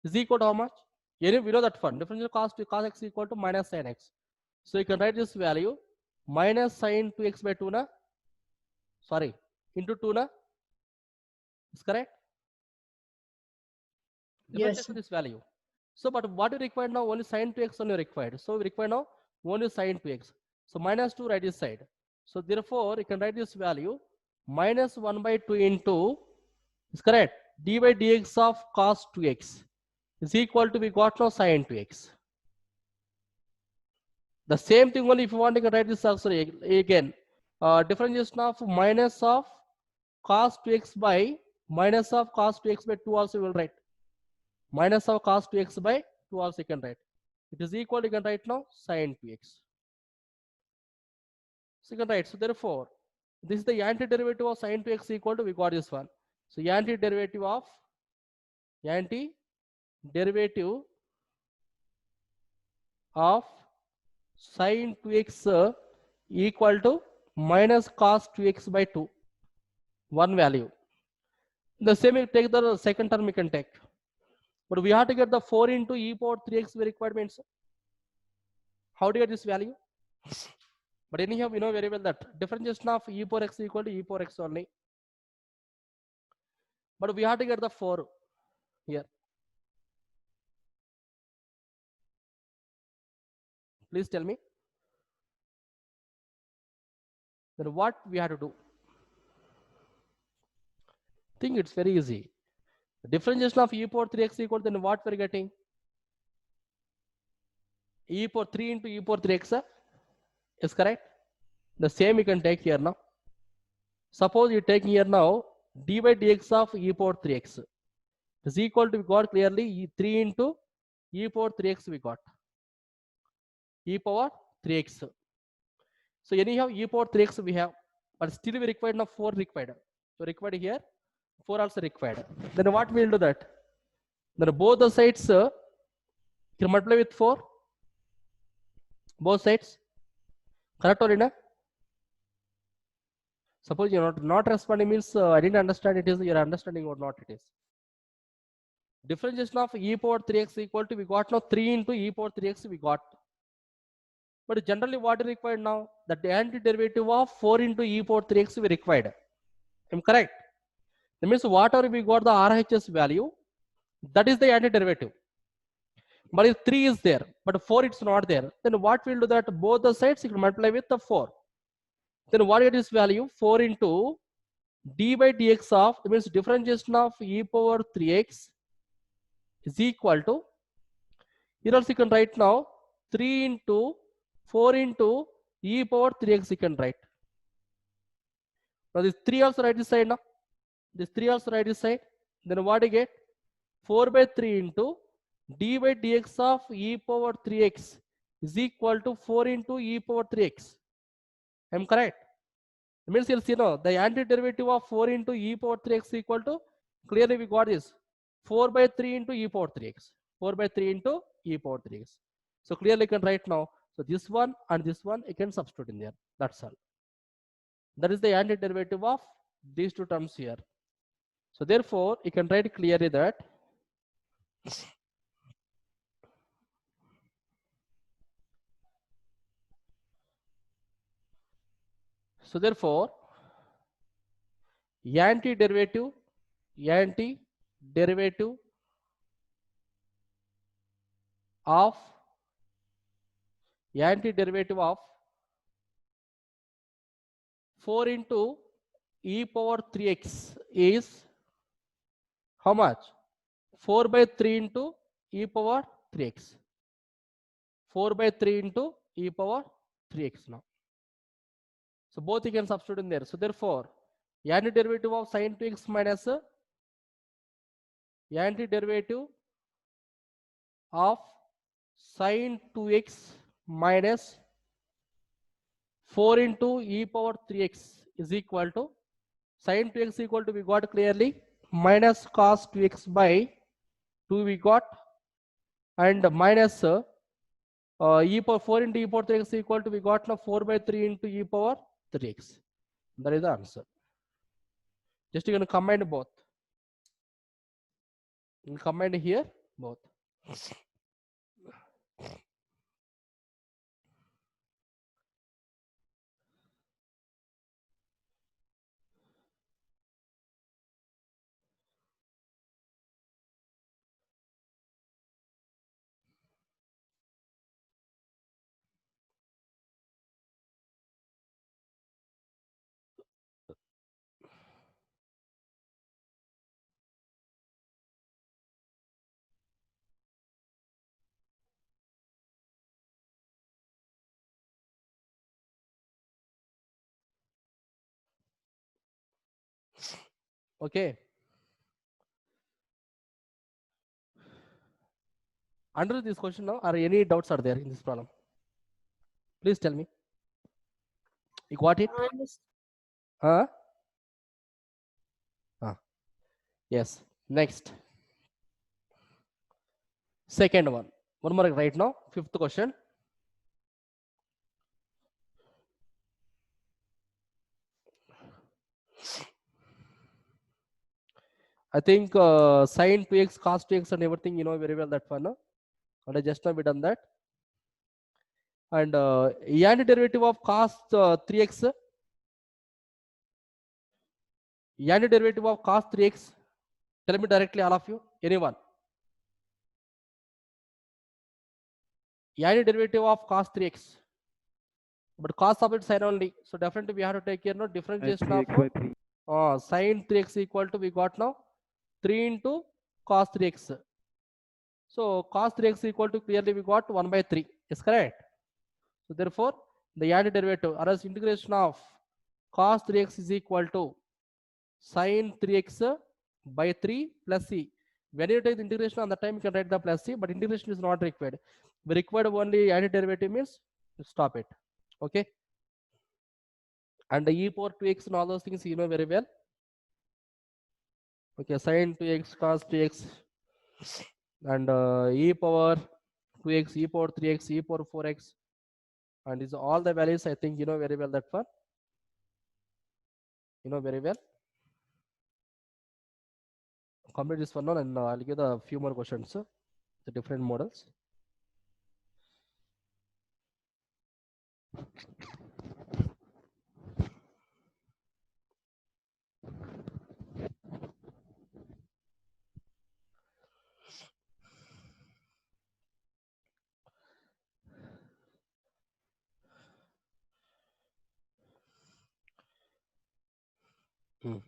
is equal to how much? We know that one. Differential cos to cos x equal to minus sin x. So you can write this value minus sin 2x by 2 na. Sorry, into 2 na. Is correct? Yes. This value. So, but what you require now? Only sin 2x only required. So we require now only sin 2x. So minus 2 right this side. So therefore you can write this value minus 1 by 2 into is correct d by dx of cos 2x is equal to we got now sin 2x. The same thing only if you want you can write this also again. Differentiation of minus of cos 2x by minus of cos 2x by 2 also will write. Minus of cos 2x by 2 also you can write. It is equal you can write now sin 2x. So you can write. So therefore, this is the antiderivative of sin 2x equal to we got this one. So antiderivative of sin 2x equal to minus cos 2x by 2. One value. The same you take the second term you can take. But we have to get the 4 into e power 3x requirements. How do you get this value? But anyhow, we know very well that differentiation of e power x equal to e power x only. But we have to get the 4 here. Please tell me. Then what we have to do? I think it's very easy. The differentiation of e power 3x equal to then what we're getting? E power 3 into e power 3x is correct. The same you can take here now. Suppose you take here now d by dx of e power 3x is equal to we got clearly 3 into e power 3x we got. E power 3x. So anyhow e power 3x we have, but still we required now 4 required. So required here 4 also required. Then what we will do that? Then both the sides you multiply with 4. Both sides. Correct or not? Suppose you're not responding means I didn't understand it is you're understanding or not it is. Differentiation of e power 3x equal to we got now 3 into e power 3x we got. But generally what is required now? That the antiderivative of 4 into e power 3x we required. Am I correct? That means whatever we got the RHS value, that is the antiderivative. But if 3 is there, but 4 it's not there, then what will do that? Both the sides you can multiply with the 4. Then what is this value? 4 into d by dx of, that means differentiation of e power 3x is equal to, here also you can write now 3 into 4 into e power 3x you can write. Now this 3 also write this side now. This 3 also write this side. Then what you get? 4 by 3 into d by dx of e power 3x is equal to 4 into e power 3x. I am correct? It means you'll see now the antiderivative of 4 into e power 3x equal to, clearly we got this 4 by 3 into e power 3x. 4 by 3 into e power 3x. So clearly you can write now. So this one and this one you can substitute in there. That's all. That is the antiderivative of these two terms here. So therefore you can write clearly that so therefore antiderivative of 4 into e power 3x is how much? 4 by 3 into e power 3x. 4 by 3 into e power 3x now. So both you can substitute in there. So therefore, antiderivative of sin 2x minus antiderivative of sin 2x minus 4 into e power 3x is equal to sin 2x equal to, we got clearly, minus cos 2x by 2 we got, and minus e power 4 into e power 3x equal to, we got now 4 by 3 into e power 3x. That is the answer. Just you can combine both. You can combine here both. Okay. Under this question now, are any doubts are there in this problem? Please tell me. You got it? Huh? Yes. Next. Second one. One more right now. Fifth question. I think sin 2x, cos 2x and everything, you know very well that one. No? And I just now we done that. And antiderivative of cos 3x. Antiderivative of cos 3x. Tell me directly, all of you. Anyone? Antiderivative of cos 3x. But cos of it sine only. So definitely we have to take care no differentiation of 3x by 3. Sin 3x equal to, we got now 3 into cos 3x. So cos 3x equal to, clearly we got 1 by 3. Is correct? So therefore, the antiderivative or else integration of cos 3x is equal to sin 3x by 3 plus c. When you take the integration on the time, you can write the plus c, but integration is not required. We required only antiderivative means stop it. Okay. And the e power 2x and all those things you know very well. Okay, sin 2x, cos 2x, and e power 2x, e power 3x, e power 4x, and these are all the values. I think you know very well that one. You know very well. Complete this one now, and I'll give a few more questions. The different models.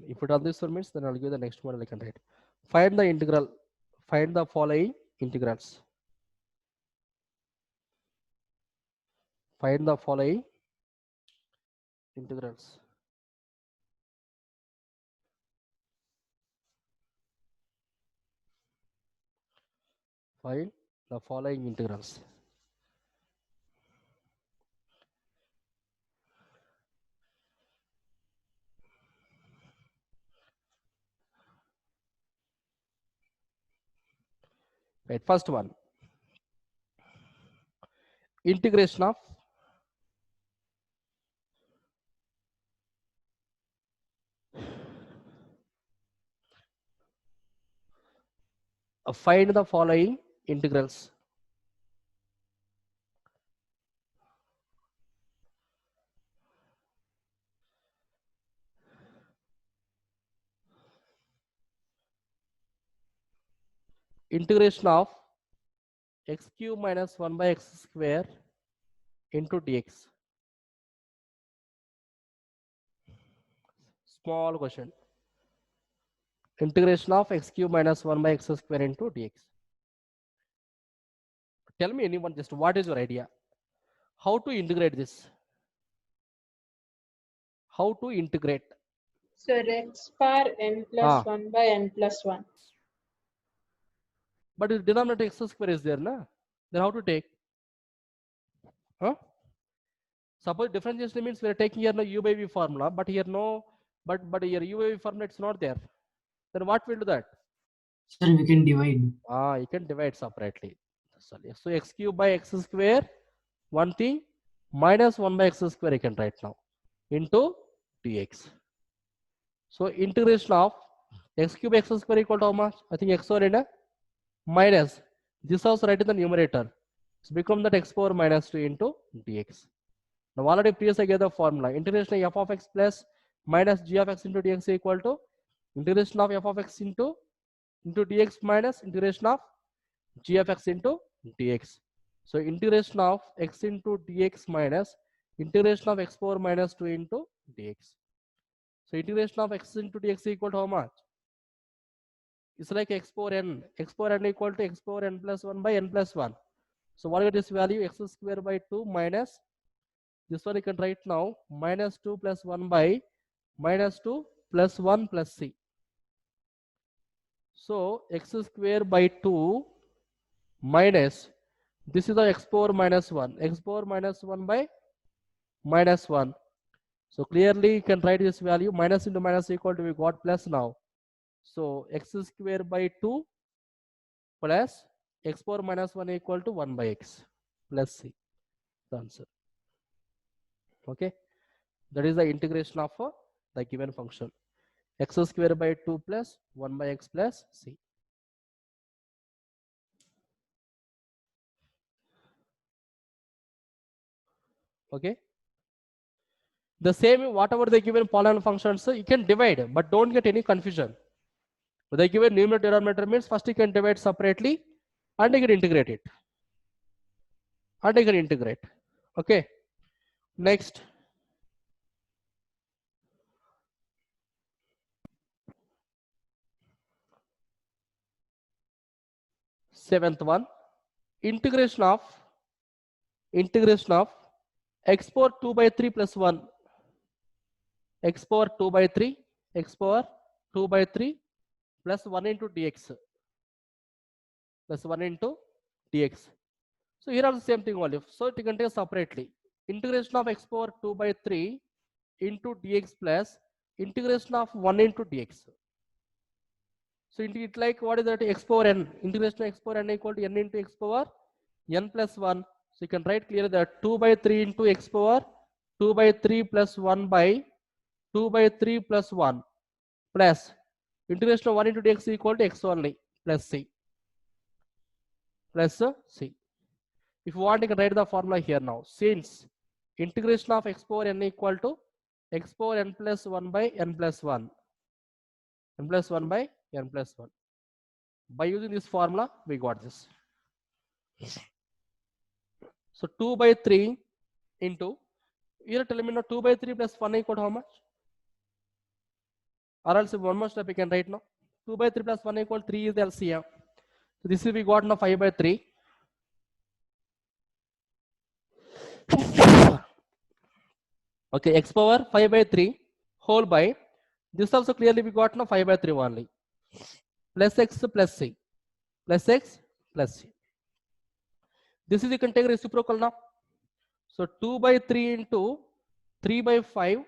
If it on this one means, then I'll give the next model I can write. Find the integral. Find the following integrals. Find the following integrals. Find the following integrals. Right, first one. Integration of find the following integrals. Integration of x cube minus 1 by x square into dx. Small question. integration of x cube minus 1 by x square into dx. Tell me anyone, just what is your idea? How to integrate this? How to integrate? Sir, x bar n plus 1 by n plus 1. But the denominator x square is there, na? Then how to take? Huh? Suppose differentiation means we are taking here no u by v formula, but here no, but here u by v formula it's not there. Then what will do that? Sir, we can divide. You can divide separately. So x cube by x square, one thing, minus 1 by x square you can write now, into dx. So integration of x cube x square equal to how much? I think x over n minus, this also write in the numerator. So become that x power minus 2 into dx. Now already previously I gave the formula. Integration of f of x plus minus g of x into dx equal to integration of f of x into dx minus integration of g of x into dx. So integration of x into dx minus integration of x power minus 2 into dx. So integration of x into dx equal to how much? It's like x power n. X power n equal to x power n plus 1 by n plus 1. So what is this value? X square by 2 minus, this one you can write now, minus 2 plus 1 by minus 2 plus 1 plus c. So x square by 2 minus, this is the x power minus 1. X power minus 1 by minus 1. So clearly you can write this value, minus into minus equal to, we got plus now. So x square by 2 plus x power minus 1 equal to 1 by x plus c. The answer. Okay. That is the integration of the given function. X square by 2 plus 1 by x plus c. Okay. The same, whatever they given polynomial functions, you can divide, but don't get any confusion. They given numerator denominator means first you can divide separately and you can integrate it. And you can integrate. Okay. Next. Seventh one. Integration of x power 2 by 3 plus 1. X power 2 by 3. X power 2 by 3 plus 1 into dx. Plus 1 into dx. So here are the same thing only. So you can take separately. Integration of x power 2 by 3 into dx plus integration of 1 into dx. So it like, what is that? X power n. Integration of x power n equal to n into x power n plus 1. So you can write clearly that 2 by 3 into x power 2 by 3 plus 1 by 2 by 3 plus 1 plus integration of 1 into dx equal to x only plus c. Plus c. If you want, you can write the formula here now. Since integration of x power n equal to x power n plus 1 by n plus 1. N plus 1 by n plus 1. By using this formula, we got this. So 2 by 3 into, here tell me now 2 by 3 plus 1 equal to how much? Or else one more step you can write now. 2 by 3 plus 1 equal to 3 is the LCM. So this is we got now 5 by 3. Okay, x power 5 by 3 whole by, this also clearly we got now 5 by 3 only. Plus x plus c. Plus x plus c. This is, you can take reciprocal now. So 2 by 3 into 3 by 5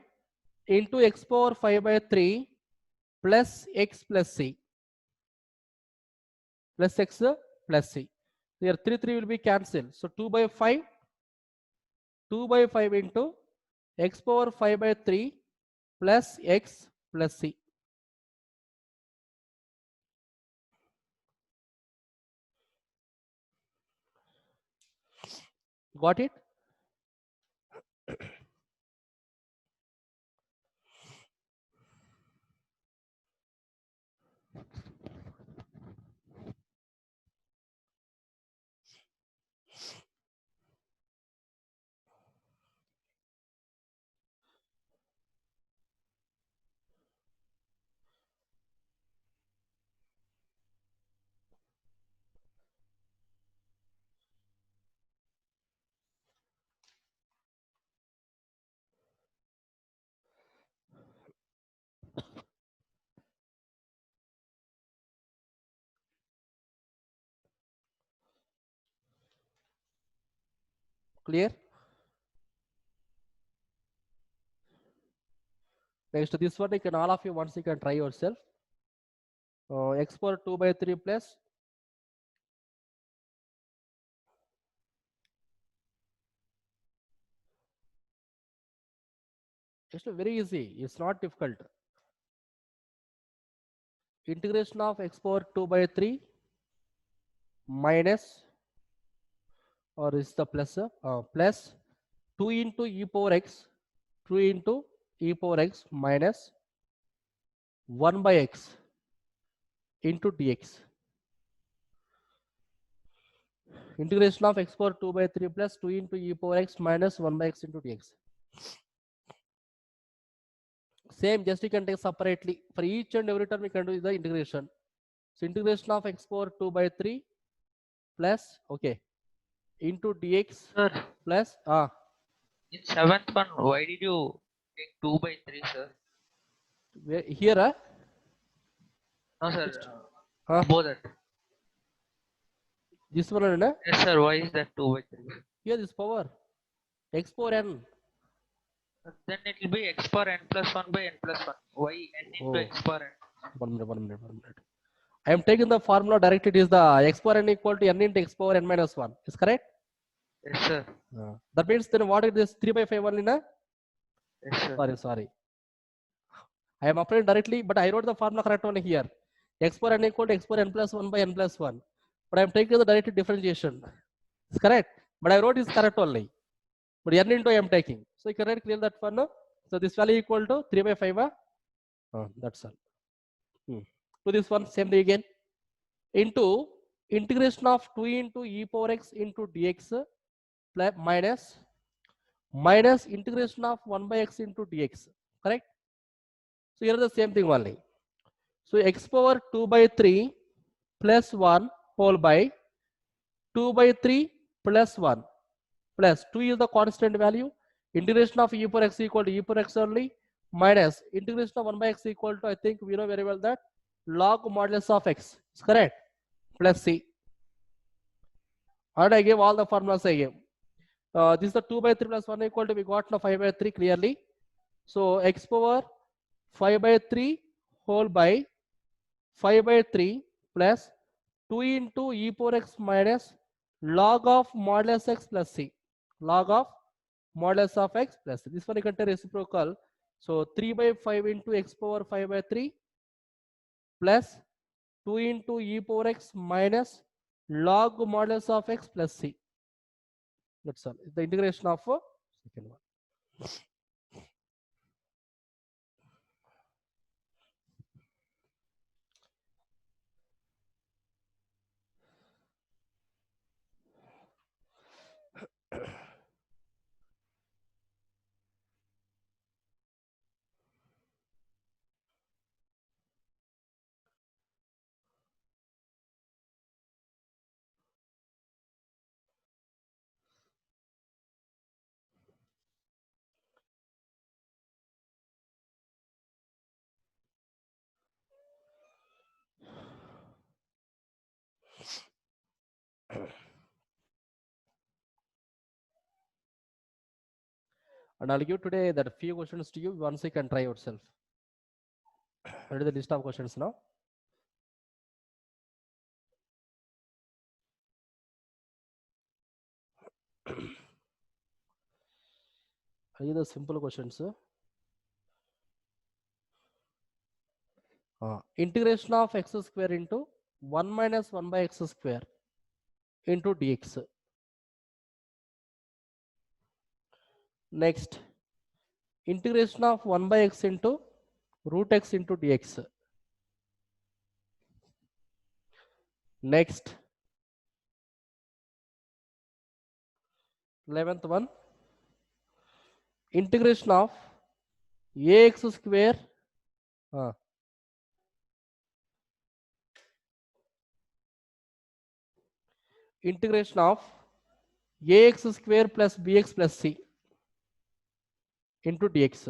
into x power 5 by 3 plus x plus c. Plus x plus c. Here 3 will be cancelled. So 2 by 5 into x power 5 by 3 plus x plus c. Got it? Clear? Next, this one you can, all of you once you can try yourself. X power 2 by 3 plus it's very easy. It's not difficult. Integration of x power 2 by 3 minus, or is the plus plus 2 into e power x, 2 into e power x minus 1 by x into dx. Integration of x power 2 by 3 plus 2 into e power x minus 1 by x into dx. Same, just you can take separately. For each and every term we can do the integration. So integration of x power 2 by 3 plus, okay, into dx Sir, plus in 7th one, why did you take 2 by 3, sir? here No, sir. Huh? Above that. This one and Yes, sir. Why is that 2 by 3? here this power x power n. Then it will be x power n plus 1 by n plus 1. Why n into x power n? 1 minute. I am taking the formula directly. It is the x power n equal to n into x power n minus 1. Is correct? Yes, sir. That means then what is this 3 by 5 only na? Yes, sir. Sorry. I am applying directly, but I wrote the formula correct only here. X power n equal to x power n plus 1 by n plus 1. But I am taking the direct differentiation. It's correct. But I wrote is correct only. But n into I am taking. So you can write clear that one. No? So this value equal to 3 by 5. That's all. To this one, same thing again. Into integration of 2 into e power x into dx plus minus integration of 1 by x into dx. Correct? So here is the same thing only. So x power 2 by 3 plus 1 whole by 2 by 3 plus 1 plus 2 is the constant value. Integration of e power x equal to e power x only minus integration of 1 by x equal to, I think we know very well that log modulus of x is correct, plus c. And I gave all the formulas I gave. This is the 2 by 3 plus 1 equal to, we got now 5 by 3 clearly. So x power 5 by 3 whole by 5 by 3 plus 2 into e power x minus log of modulus x plus c. Log of modulus of x plus c. This one you can take reciprocal. So 3 by 5 into x power 5 by 3 plus 2 into e power x minus log modulus of x plus c. That's all. The integration of second one. And I'll give today that few questions to you. Once you can try yourself. Ready the list of questions now. I'll give the simple questions. Integration of x square into 1 minus 1 by x square into dx. Next, integration of 1 by x into root x into dx. Next, 11th one, integration of ax square integration of ax square plus bx plus c into dx.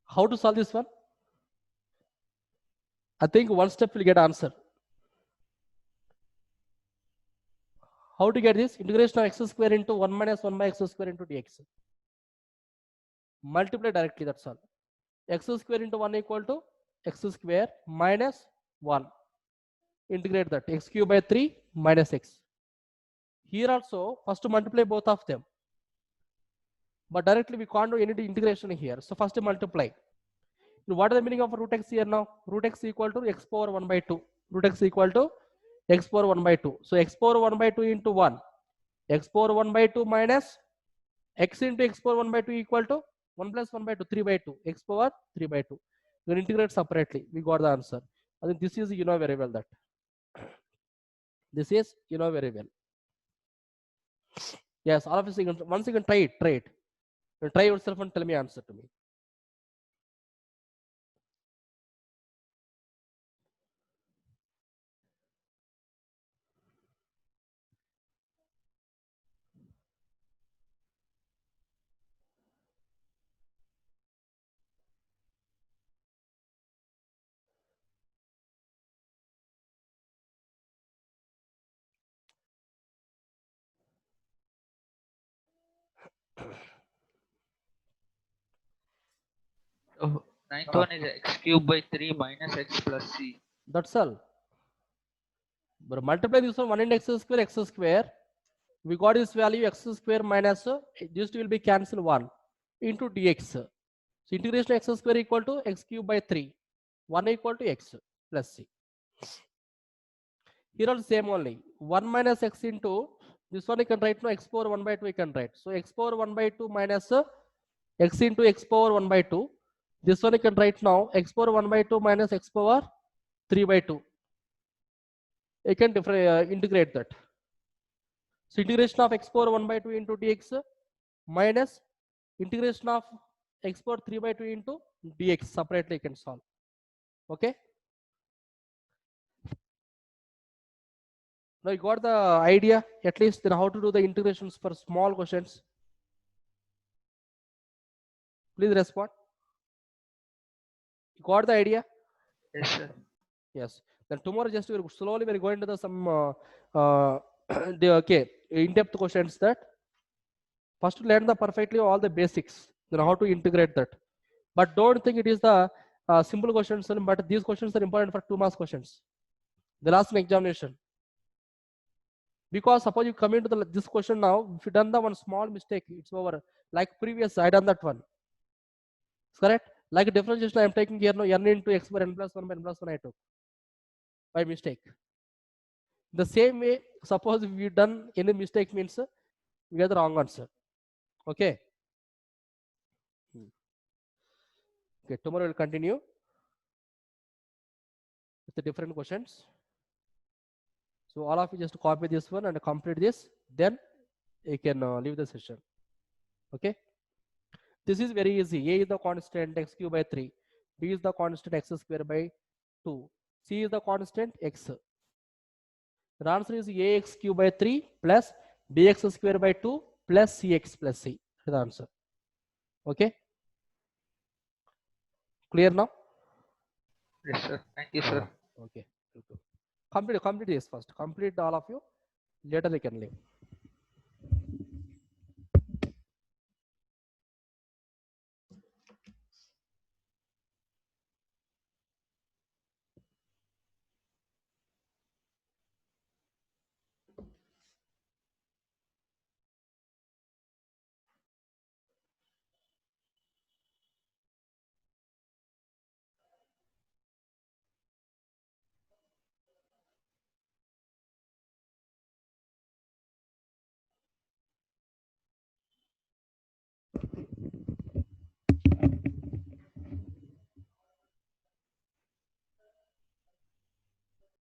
How to solve this one? I think one step will get answer. How to get this? Integration of x square into 1 minus 1 by x square into dx. Multiply directly, that's all. X square into 1 equal to x square minus 1. Integrate that. X cube by 3 minus x. Here also, first to multiply both of them. But directly we can't do any integration here. So first multiply. What is the meaning of root x here now? Root x equal to x power 1 by 2. Root x equal to x power 1 by 2. So x power 1 by 2 into 1. X power 1 by 2 minus x into x power 1 by 2 equal to 1 plus 1 by 2, 3 by 2. X power 3 by 2. You can integrate separately. We got the answer. I think this is, you know very well that. This is, you know very well. Yes, all of us, once you can try it, try it. You try yourself and tell me answer to me. So ninth one is x cube by 3 minus x plus c. That's all. But multiply this one 1 into x square. We got this value x square minus this will be cancelled 1 into dx. So integration x square equal to x cube by 3. 1 equal to x plus c. Here also same only. 1 minus x into this one you can write now x power 1 by 2 you can write. So x power 1 by 2 minus x into x power 1 by 2. This one you can write now x power 1 by 2 minus x power 3 by 2. You can integrate that. So integration of x power 1 by 2 into dx minus integration of x power 3 by 2 into dx separately you can solve. Okay. Now you got the idea at least then how to do the integrations for small questions. Please respond. You got the idea? Yes, sir. Yes. Then tomorrow just slowly we're going to the some in-depth questions that first learn the perfectly all the basics. Then how to integrate that. But don't think it is the simple questions, but these questions are important for 2 marks questions. The last examination. Because suppose you come into this question now, if you done the one small mistake, it's over. Like previous, I done that one. Correct? Like differentiation I am taking here now, n into x bar n plus 1 by n plus 1 I took by mistake. The same way, suppose if you done any mistake means we get the wrong answer. Okay. Okay, tomorrow we'll continue with the different questions. So all of you just copy this one and complete this, then you can leave the session. Okay. This is very easy. A is the constant x cube by 3. B is the constant x square by 2. C is the constant x. The answer is ax cube by 3 plus bx square by 2 plus cx plus c. That's the answer. Okay. Clear now? Yes, sir. Thank you, sir. Okay. Complete this first. Complete all of you. Later they can leave.